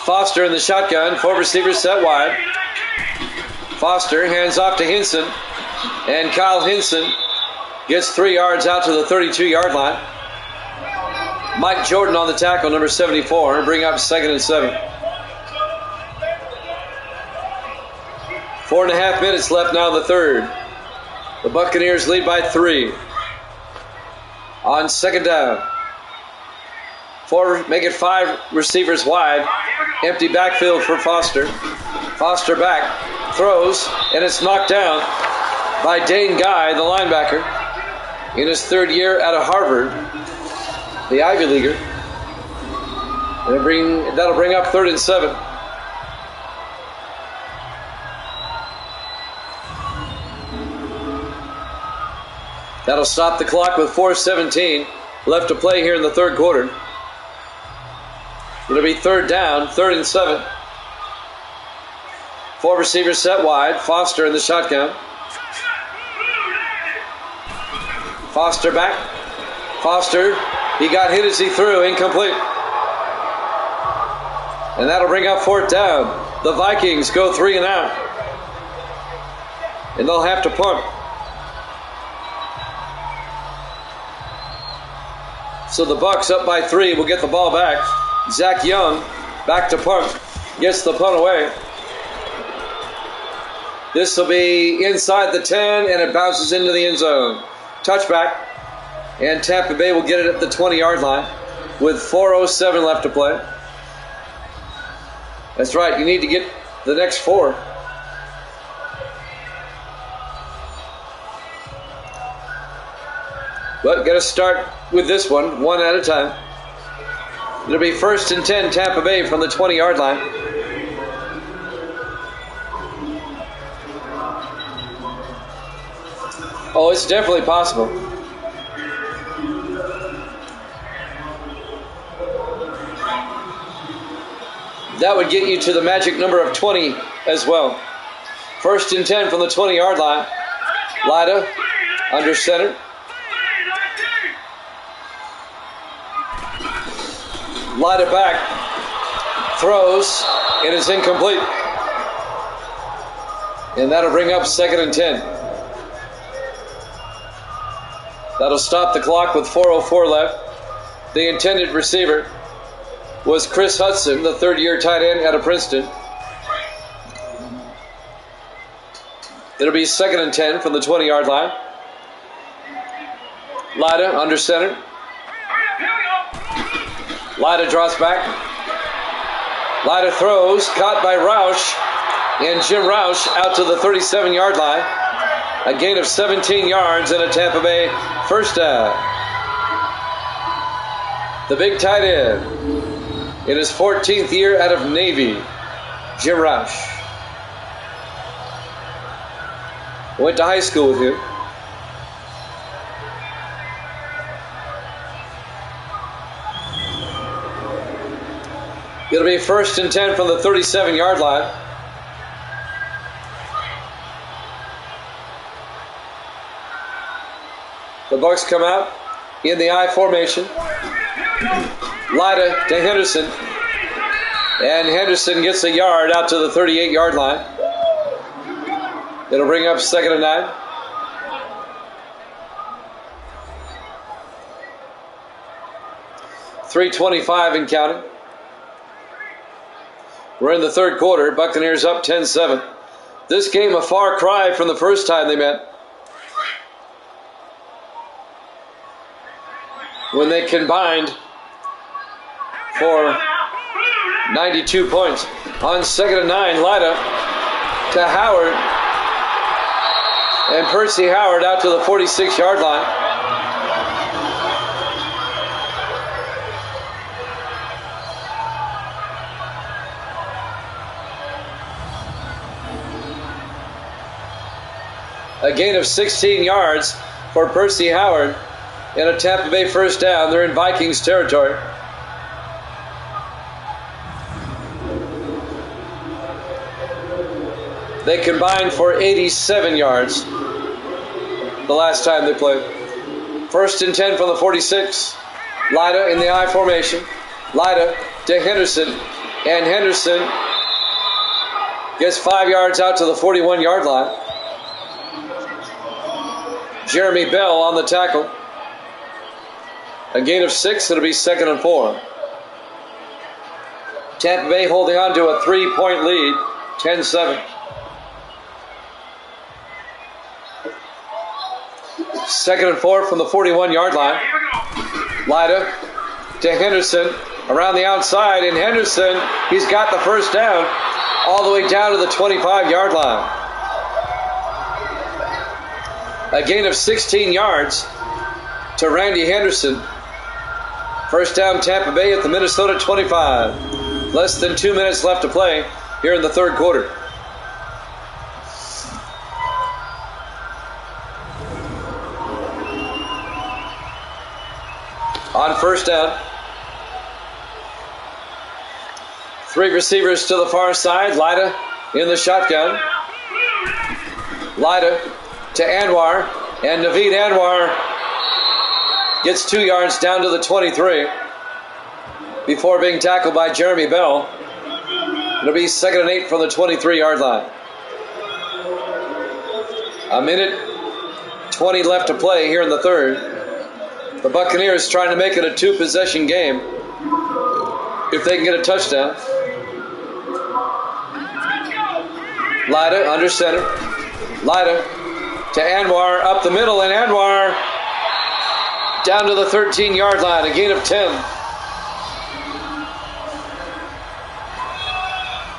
Foster in the shotgun, 4 receivers set wide. Foster hands off to Hinson, and Kyle Hinson gets 3 yards out to the 32-yard line. Mike Jordan on the tackle, number 74, bring up 2nd and 7. 4.5 minutes left now in the third. The Buccaneers lead by 3. On 2nd down. Make it 5 receivers wide. Empty backfield for Foster. Foster back, throws, and it's knocked down by Dane Guy, the linebacker, in his 3rd year out of Harvard, the Ivy Leaguer. That'll bring up 3rd and 7. That'll stop the clock with 4:17 left to play here in the third quarter. It'll be 3rd down, 3rd and 7. 4 receivers set wide. Foster in the shotgun. Foster back. Foster, he got hit as he threw, incomplete. And that'll bring up 4th down. The Vikings go 3 and out. And they'll have to punt. So the Bucs up by 3 will get the ball back. Zach Young back to punt. Gets the punt away. This will be inside the 10, and it bounces into the end zone. Touchback. And Tampa Bay will get it at the 20-yard line with 4:07 left to play. That's right, you need to get the next 4. But got to start with this one at a time. It'll be 1st and 10, Tampa Bay from the 20-yard line. Oh, it's definitely possible. That would get you to the magic number of 20 as well. 1st and 10 from the 20-yard line. Lida under center. Lida back. Throws. It is incomplete. And that'll bring up 2nd and 10. That'll stop the clock with 4:04 left. The intended receiver was Chris Hudson, the 3rd-year tight end out of Princeton. It'll be 2nd and 10 from the 20-yard line. Lida under center. Lida drops back. Lida throws, caught by Roush, and Jim Roush out to the 37-yard line. A gain of 17 yards and a Tampa Bay first down. The big tight end in his 14th year out of Navy, Jim Roush. Went to high school with him. It'll be 1st and 10 from the 37-yard line. The Bucs come out in the I formation. Lida to Henderson. And Henderson gets a yard out to the 38-yard line. It'll bring up 2nd and 9. .325 and counting. We're in the third quarter. Buccaneers up 10-7. This game a far cry from the first time they met, when they combined for 92 points. On 2nd and 9, Lida to Howard. And Percy Howard out to the 46-yard line. A gain of 16 yards for Percy Howard and a Tampa Bay first down. They're in Vikings territory. They combined for 87 yards. the last time they played. 1st and 10 from the 46. Lyda in the I formation. Lyda to Henderson. And Henderson gets 5 yards out to the 41-yard line. Jeremy Bell on the tackle. A gain of 6. It'll be 2nd and 4. Tampa Bay holding on to a 3-point lead. 10-7. 2nd and 4 from the 41-yard line. Lyda to Henderson around the outside, and Henderson, he's got the first down all the way down to the 25-yard line. A gain of 16 yards to Randy Henderson. First down Tampa Bay at the Minnesota 25. Less than 2 minutes left to play here in the third quarter. On first down, 3 receivers to the far side. Lyda in the shotgun. Lyda to Anwar, and Naveed Anwar gets 2 yards down to the 23 before being tackled by Jeremy Bell. It'll be 2nd and 8 from the 23-yard line. A minute 20 left to play here in the third. The Buccaneers trying to make it a 2-possession game if they can get a touchdown. Lyda under center. Lyda to Anwar up the middle, and Anwar down to the 13-yard line, a gain of 10.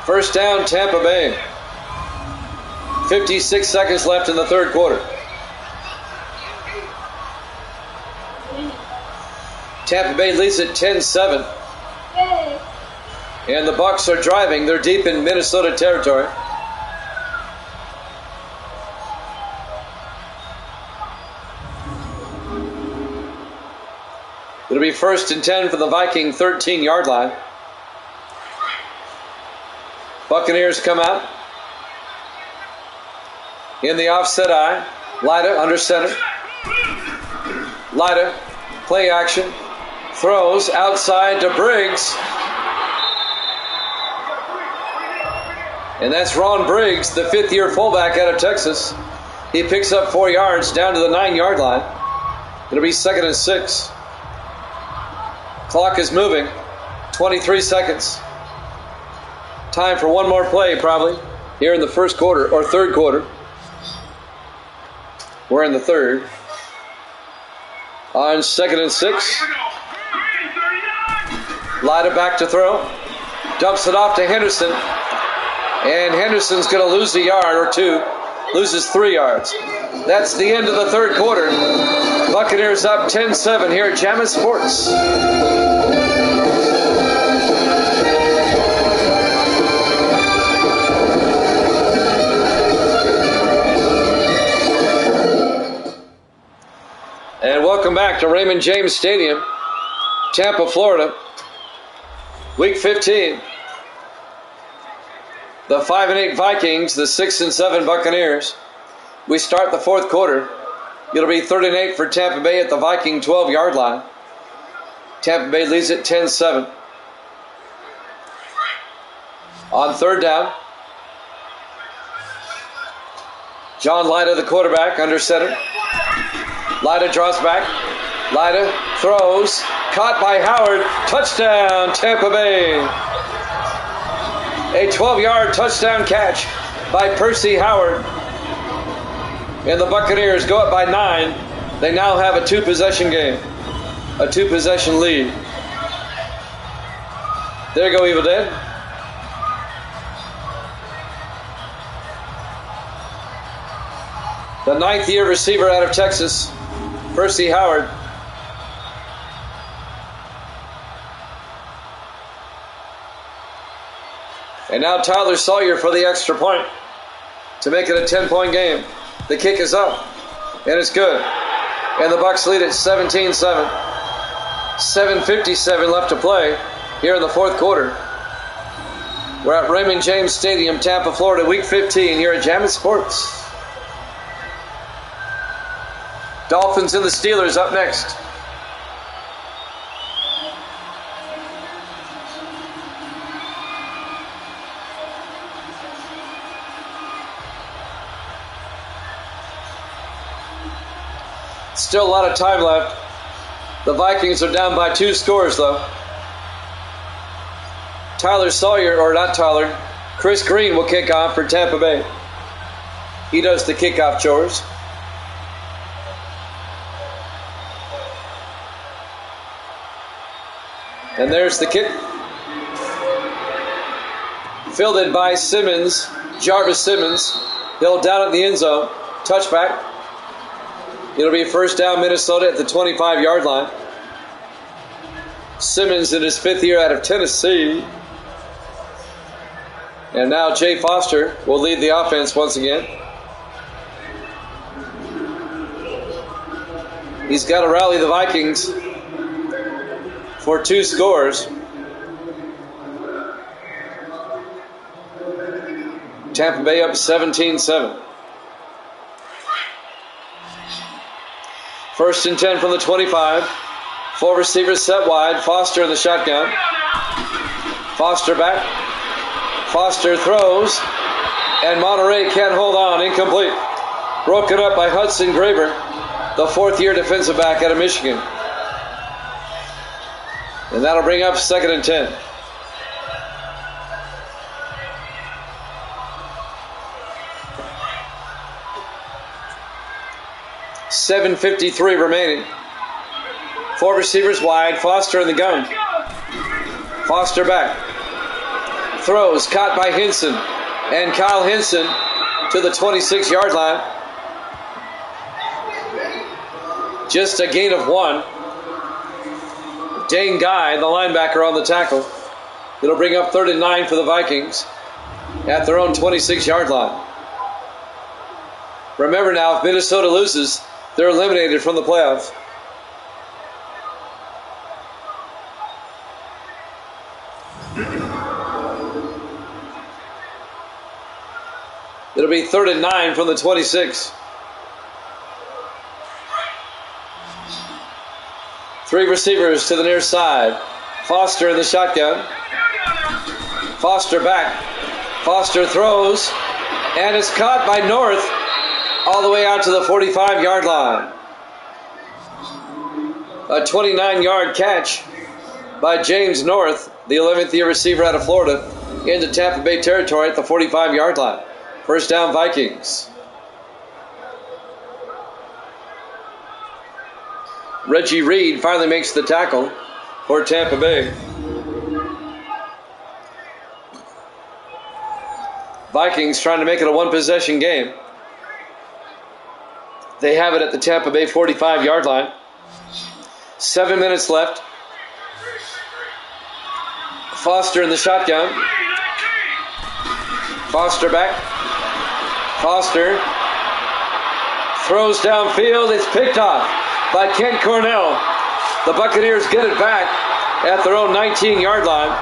First down, Tampa Bay. 56 seconds left in the third quarter. Tampa Bay leads at 10-7. Yay. And the Bucs are driving. They're deep in Minnesota territory. It'll be 1st and 10 for the Viking 13-yard line. Buccaneers come out in the offset I. Lyda under center. Lyda, play action. Throws outside to Briggs. And that's Ron Briggs, the 5th-year fullback out of Texas. He picks up 4 yards down to the 9-yard line. It'll be 2nd and 6. Clock is moving. 23 seconds. Time for one more play, probably, here in the first quarter, or third quarter. We're in the third. On 2nd and 6. Lyda back to throw. Dumps it off to Henderson. And Henderson's going to lose a yard or 2. Loses 3 yards. That's the end of the third quarter. Buccaneers up 10-7 here at Jammin' Sports. And welcome back to Raymond James Stadium, Tampa, Florida. Week 15. The 5-8 Vikings, the 6-7 Buccaneers. We start the fourth quarter. It'll be 3rd and 8 for Tampa Bay at the Viking 12-yard line. Tampa Bay leads at 10-7. On third down, John Lyda, the quarterback, under center. Lyda draws back. Lyda throws. Caught by Howard. Touchdown, Tampa Bay. A 12-yard touchdown catch by Percy Howard. And the Buccaneers go up by 9. They now have a 2-possession game. A 2-possession lead. There you go, Evil Dead. The 9th-year receiver out of Texas, Percy Howard. And now Tyler Sawyer for the extra point to make it a 10-point game. The kick is up, and it's good. And the Bucs lead at 17-7. 7:57 left to play here in the fourth quarter. We're at Raymond James Stadium, Tampa, Florida, Week 15 here at Jammin' Sports. Dolphins and the Steelers up next. Still a lot of time left. The Vikings are down by 2 scores, though. Chris Green will kick off for Tampa Bay. He does the kickoff chores. And there's the kick. Fielded by Jarvis Simmons. He'll down at the end zone. Touchback. It'll be first down Minnesota at the 25-yard line. Simmons in his 5th year out of Tennessee. And now Jay Foster will lead the offense once again. He's got to rally the Vikings for 2 scores. Tampa Bay up 17-7. First and 10 from the 25. 4 receivers set wide. Foster in the shotgun. Foster back. Foster throws. And Monterey can't hold on. Incomplete. Broken up by Hudson Graber, the 4th-year defensive back out of Michigan. And that'll bring up 2nd and 10. .7:53 remaining. 4 receivers wide. Foster in the gun. Foster back. Throws. Caught by Henson. And Kyle Henson to the 26-yard line. Just a gain of 1. Dane Guy, the linebacker, on the tackle. It'll bring up 3rd and 9 for the Vikings at their own 26-yard line. Remember now, if Minnesota loses, they're eliminated from the playoffs. It'll be 3rd and 9 from the 26. 3 receivers to the near side. Foster in the shotgun. Foster back. Foster throws. And it's caught by North all the way out to the 45-yard line. A 29-yard catch by James North, the 11th-year receiver out of Florida, into Tampa Bay territory at the 45-yard line. First down, Vikings. Reggie Reed finally makes the tackle for Tampa Bay. Vikings trying to make it a one-possession game. They have it at the Tampa Bay 45-yard line. 7 minutes left. Foster in the shotgun. Foster back. Foster throws downfield. It's picked off by Kent Cornell. The Buccaneers get it back at their own 19-yard line.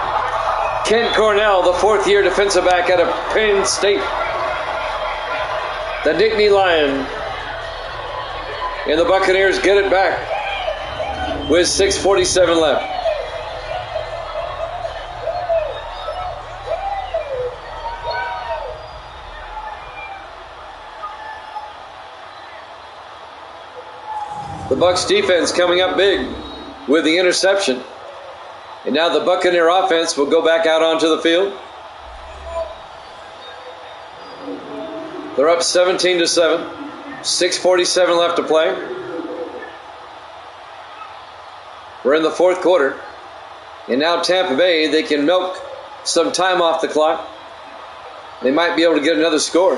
Kent Cornell, the 4th-year defensive back out of Penn State. The Nittany Lion. And the Buccaneers get it back with 6:47 left. The Bucs defense coming up big with the interception. And now the Buccaneer offense will go back out onto the field. They're up 17-7. 6:47 left to play. We're in the 4th quarter. And now Tampa Bay, they can milk some time off the clock. They might be able to get another score.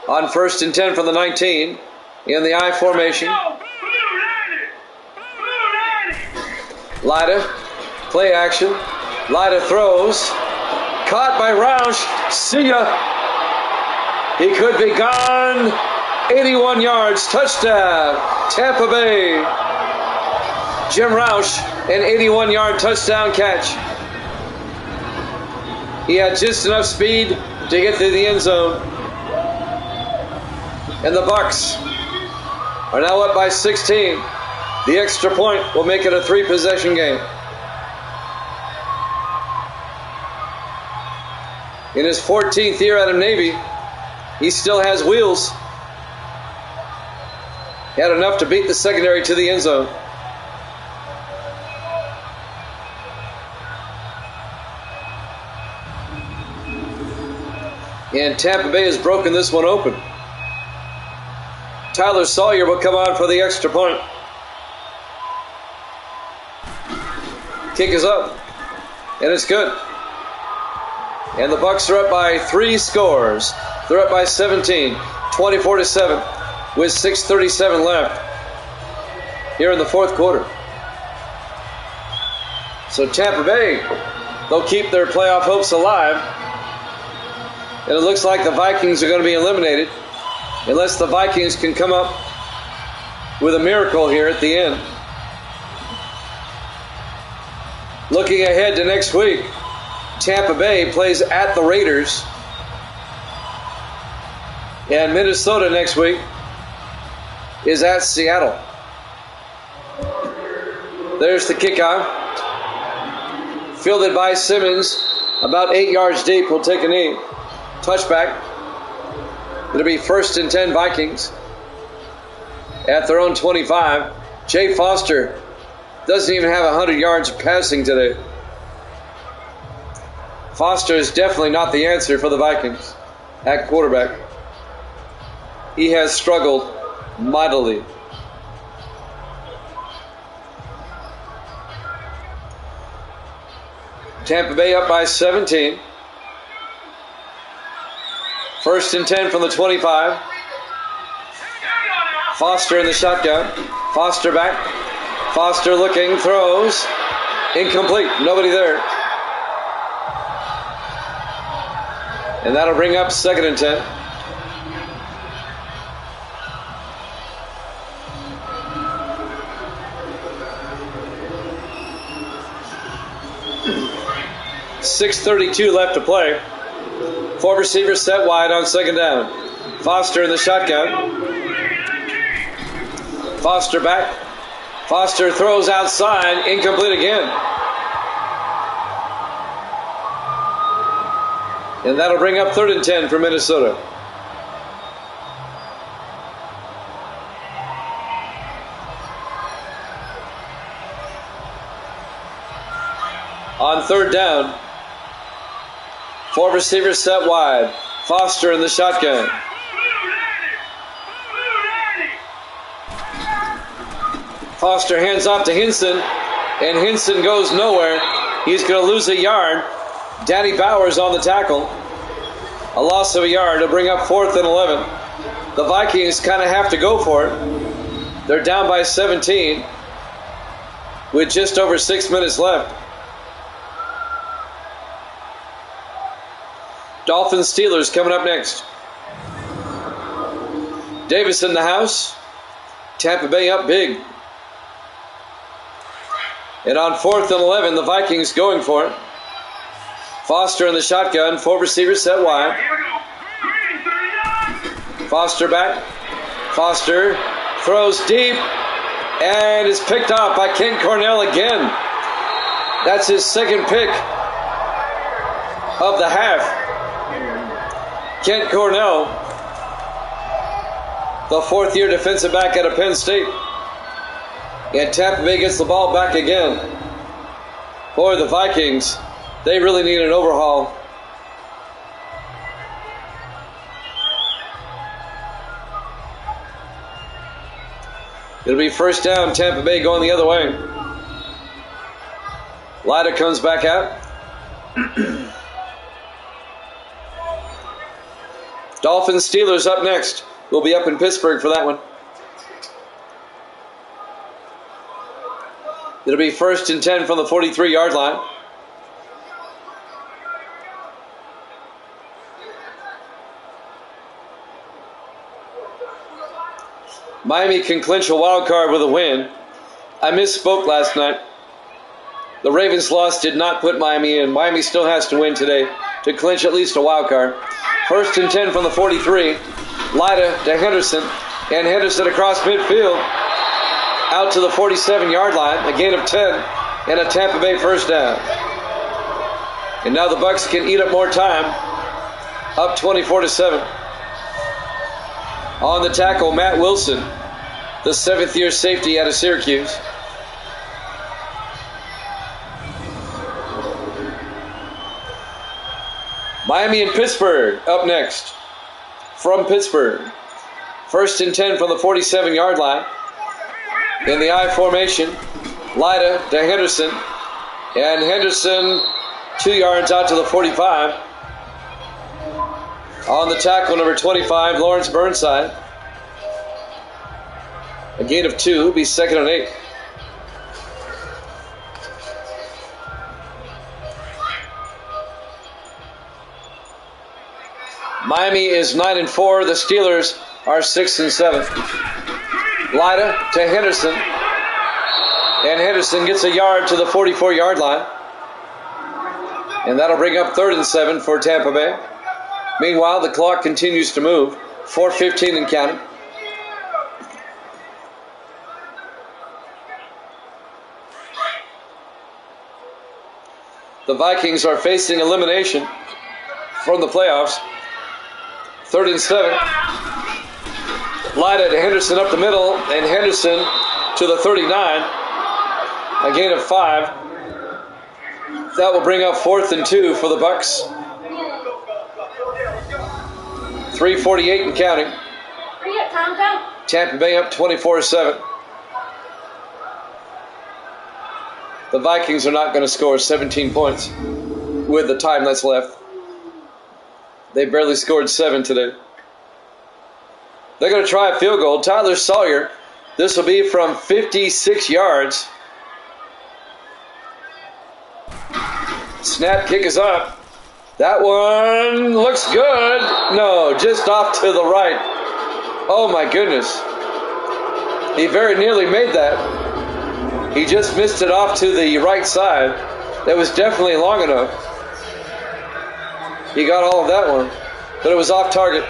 On 1st and 10 from the 19 in the I formation. Lyda, play action. Lyda throws. Caught by Roush. See ya. He could be gone. 81 yards. Touchdown. Tampa Bay. Jim Roush, an 81-yard touchdown catch. He had just enough speed to get to the end zone. And the Bucks are now up by 16. The extra point will make it a 3-possession game. In his 14th year out of Navy, he still has wheels. He had enough to beat the secondary to the end zone. And Tampa Bay has broken this one open. Tyler Sawyer will come on for the extra point. Kick is up, and it's good. And the Bucks are up by 3 scores. They're up by 17, 24-7, with 6:37 left here in the fourth quarter. So Tampa Bay, they'll keep their playoff hopes alive. And it looks like the Vikings are going to be eliminated unless the Vikings can come up with a miracle here at the end. Looking ahead to next week, Tampa Bay plays at the Raiders. And Minnesota next week is at Seattle. There's the kickoff. Fielded by Simmons, about 8 yards deep, will take a knee. Touchback. It'll be 1st and 10 Vikings at their own 25. Jay Foster doesn't even have 100 yards passing today. Foster is definitely not the answer for the Vikings at quarterback. He has struggled mightily. Tampa Bay up by 17. 1st and 10 from the 25. Foster in the shotgun. Foster back. Foster looking, throws. Incomplete. Nobody there. And that'll bring up 2nd and 10. .6:32 left to play. 4 receivers set wide on 2nd down. Foster in the shotgun. Foster back. Foster throws outside. Incomplete again. And that'll bring up 3rd and 10 for Minnesota. On 3rd down, 4 receivers set wide. Foster in the shotgun. Foster hands off to Hinson, and Hinson goes nowhere. He's going to lose a yard. Danny Bowers on the tackle. A loss of a yard to bring up 4th and 11. The Vikings kind of have to go for it. They're down by 17 with just over 6 minutes left. Dolphins Steelers coming up next. Davis in the house. Tampa Bay up big. And on 4th and 11, the Vikings going for it. Foster in the shotgun. 4 receivers set wide. Foster back. Foster throws deep and is picked off by Kent Cornell again. That's his 2nd pick of the half. Kent Cornell, the 4th-year defensive back out of Penn State. And Tampa Bay gets the ball back again. Boy, the Vikings, they really need an overhaul. It'll be 1st down, Tampa Bay going the other way. Lyda comes back out. Dolphins Steelers up next. We'll be up in Pittsburgh for that one. It'll be 1st and 10 from the 43-yard line. Miami can clinch a wild card with a win. I misspoke last night. The Ravens' loss did not put Miami in. Miami still has to win today to clinch at least a wild card. 1st and 10 from the 43. Lyda to Henderson, and Henderson across midfield out to the 47-yard line. A gain of 10 and a Tampa Bay first down. And now the Bucs can eat up more time. Up 24-7. On the tackle, Matt Wilson, the 7th-year safety out of Syracuse. Miami and Pittsburgh up next. From Pittsburgh. 1st and 10 from the 47-yard line. In the I formation, Lyda to Henderson. And Henderson 2 yards out to the 45. On the tackle, number 25, Lawrence Burnside. A gain of 2, be 2nd and 8. Miami is 9-4. The Steelers are 6-7. Lyda to Henderson. And Henderson gets a yard to the 44-yard line. And that'll bring up 3rd and 7 for Tampa Bay. Meanwhile, the clock continues to move. 4:15 and counting. The Vikings are facing elimination from the playoffs. 3rd and 7. Lyda to Henderson up the middle, and Henderson to the 39. A gain of 5. That will bring up 4th and 2 for the Bucs. 3:48 and counting. Tampa Bay up 24-7. The Vikings are not going to score 17 points with the time that's left. They barely scored 7 today. They're going to try a field goal. Tyler Sawyer, this will be from 56 yards. Snap kick is up. That one looks good. No, just off to the right. Oh my goodness. He very nearly made that. He just missed it off to the right side. That was definitely long enough. He got all of that one, but it was off target.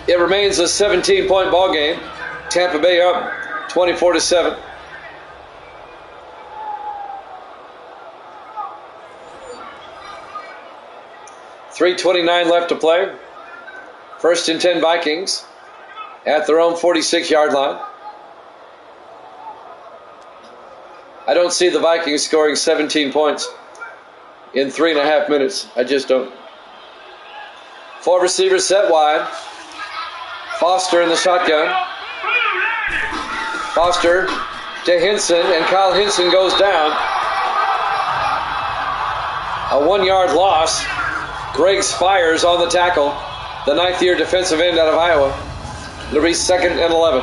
It remains a 17-point ball game. Tampa Bay up 24-7. .329 left to play. 1st and 10 Vikings at their own 46-yard line. I don't see the Vikings scoring 17 points in 3.5 minutes. I just don't. 4 receivers set wide. Foster in the shotgun. Foster to Henson, and Kyle Henson goes down. A 1-yard loss. Greg Spires on the tackle, the 9th-year defensive end out of Iowa. It'll be 2nd and 11.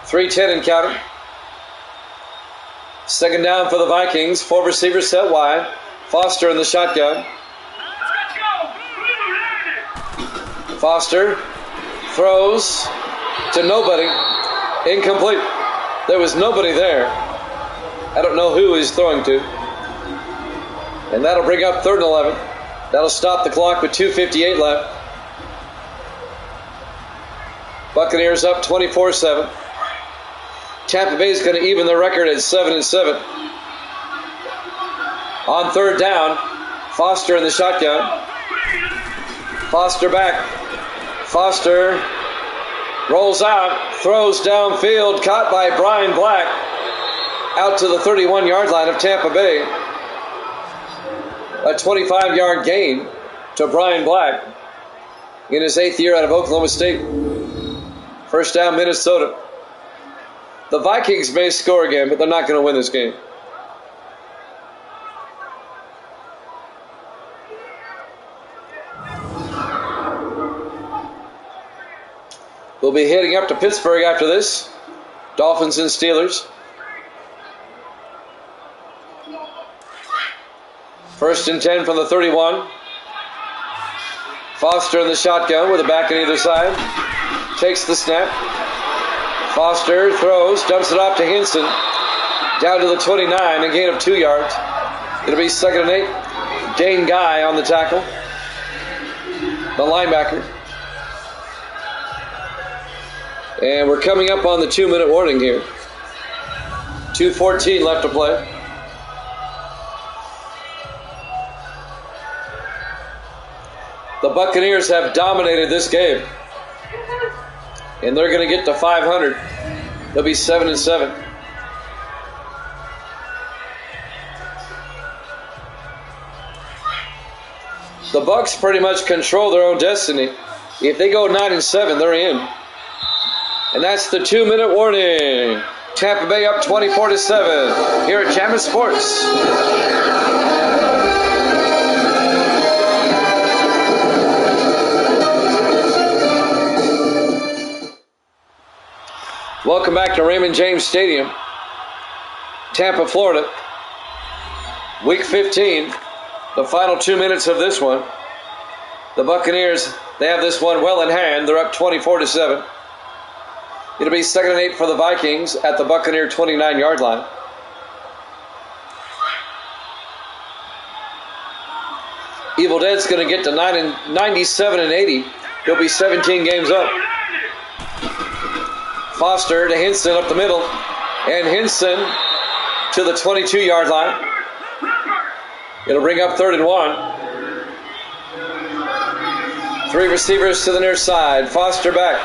.310 and counting. 2nd down for the Vikings. 4 receivers set wide. Foster in the shotgun. Foster throws to nobody. Incomplete. There was nobody there. I don't know who he's throwing to. And that'll bring up 3rd and 11. That'll stop the clock with 2:58 left. Buccaneers up 24-7. Tampa Bay is going to even their record at 7-7. On 3rd down, Foster in the shotgun. Foster back. Foster rolls out, throws downfield, caught by Brian Black, out to the 31-yard line of Tampa Bay. A 25-yard gain to Brian Black in his 8th year out of Oklahoma State. First down, Minnesota. The Vikings may score again, but they're not going to win this game. We'll be heading up to Pittsburgh after this. Dolphins and Steelers. First and 10 from the 31. Foster in the shotgun with a back on either side. Takes the snap. Foster throws, dumps it off to Hinson. Down to the 29, a gain of 2 yards. It'll be 2nd and 8. Dane Guy on the tackle. The linebacker. And we're coming up on the 2-minute warning here. 2:14 left to play. The Buccaneers have dominated this game. And they're going to get to 500. They'll be 7-7. The Bucs pretty much control their own destiny. If they go 9-7, they're in. And that's the 2-minute warning. Tampa Bay up 24-7 here at Jammin' Sports. Welcome back to Raymond James Stadium, Tampa, Florida. Week 15, the final 2 minutes of this one. The Buccaneers, they have this one well in hand. They're up 24-7. It'll be 2nd and 8 for the Vikings at the Buccaneer 29-yard line. Evil Dead's going to get to 97 and 80. He'll be 17 games up. Foster to Hinson up the middle. And Hinson to the 22-yard line. It'll bring up 3rd and 1. 3 receivers to the near side. Foster back.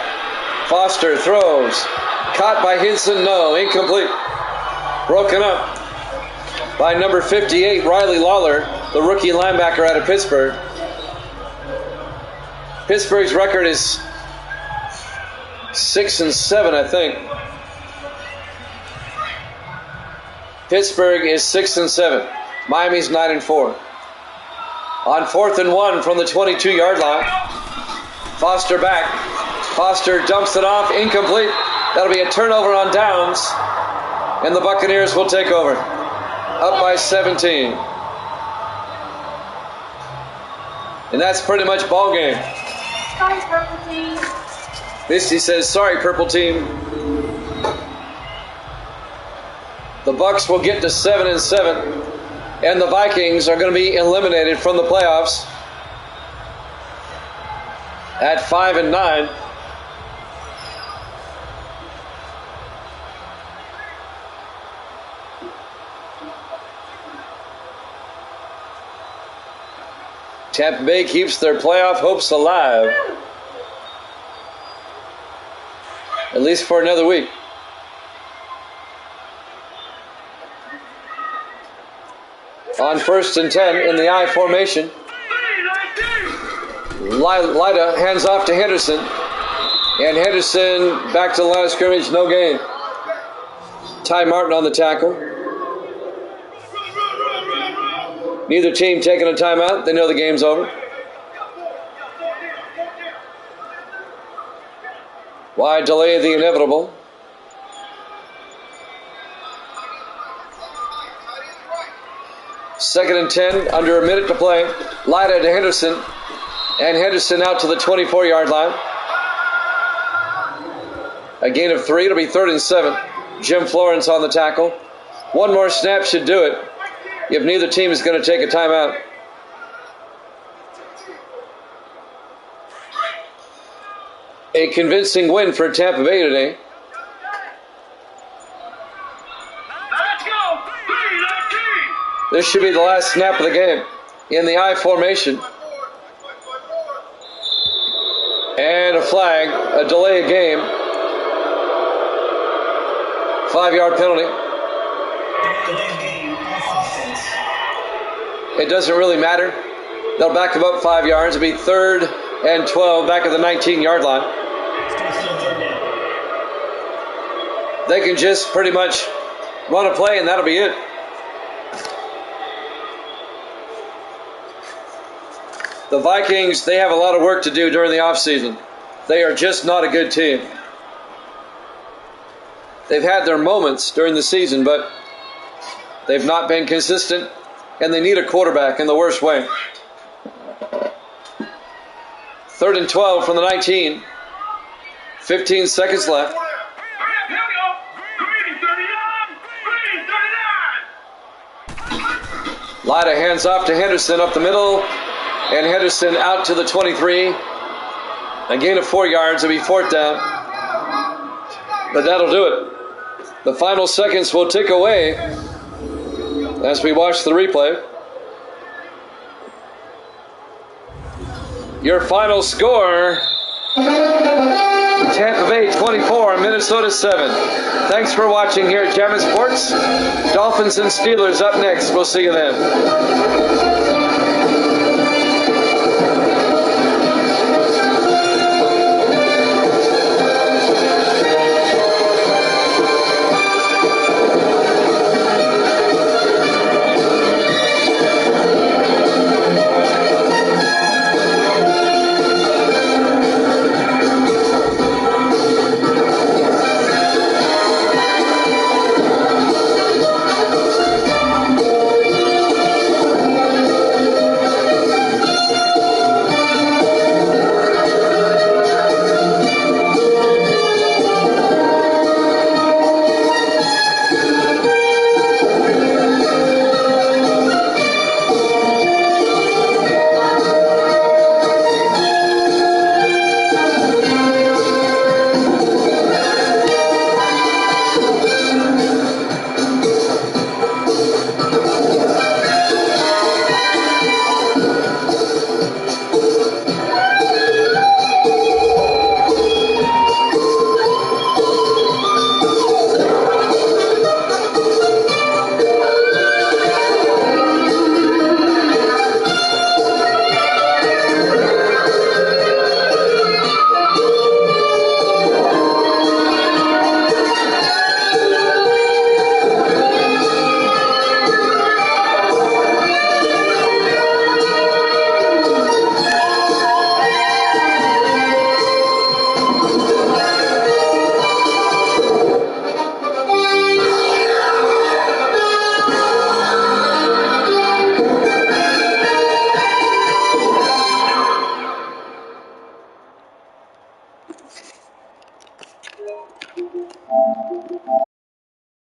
Foster throws. Caught by Hinson. No, incomplete. Broken up by number 58, Riley Lawler, the rookie linebacker out of Pittsburgh. Pittsburgh's record is 6-7, I think. Pittsburgh is 6-7. Miami's 9-4. On 4th and 1 from the 22-yard line. Foster back. Foster dumps it off. Incomplete. That'll be a turnover on downs. And the Buccaneers will take over. Up by 17. And that's pretty much ball game. Sorry, purple team. Misty says, sorry, purple team. The Bucs will get to 7-7. And the Vikings are going to be eliminated from the playoffs at 5-9. Tampa Bay keeps their playoff hopes alive. At least for another week. On 1st and 10 in the I formation. Lida hands off to Henderson. And Henderson back to the line of scrimmage, no gain. Ty Martin on the tackle. Neither team taking a timeout. They know the game's over. Why delay the inevitable? Second and 10, under a minute to play. Lida to Henderson. And Henderson out to the 24-yard line. A gain of 3. It'll be 3rd and 7. Jim Florence on the tackle. One more snap should do it if neither team is going to take a timeout. A convincing win for Tampa Bay today. This should be the last snap of the game in the I formation. And a flag, a delay of game. 5-yard penalty. It doesn't really matter. They'll back them up 5 yards. It'll be 3rd and 12 back at the 19-yard line. They can just pretty much run a play and that'll be it. The Vikings, they have a lot of work to do during the offseason. They are just not a good team. They've had their moments during the season, but they've not been consistent. and they need a quarterback in the worst way. 3rd and 12 from the 19. 15 seconds left. Lyda hands off to Henderson up the middle, and Henderson out to the 23. A gain of 4 yards. It'll be 4th down. But that'll do it. The final seconds will tick away as we watch the replay. Your final score, Tampa Bay 24, Minnesota 7. Thanks for watching here at Jammin' Sports. Dolphins and Steelers up next. We'll see you then.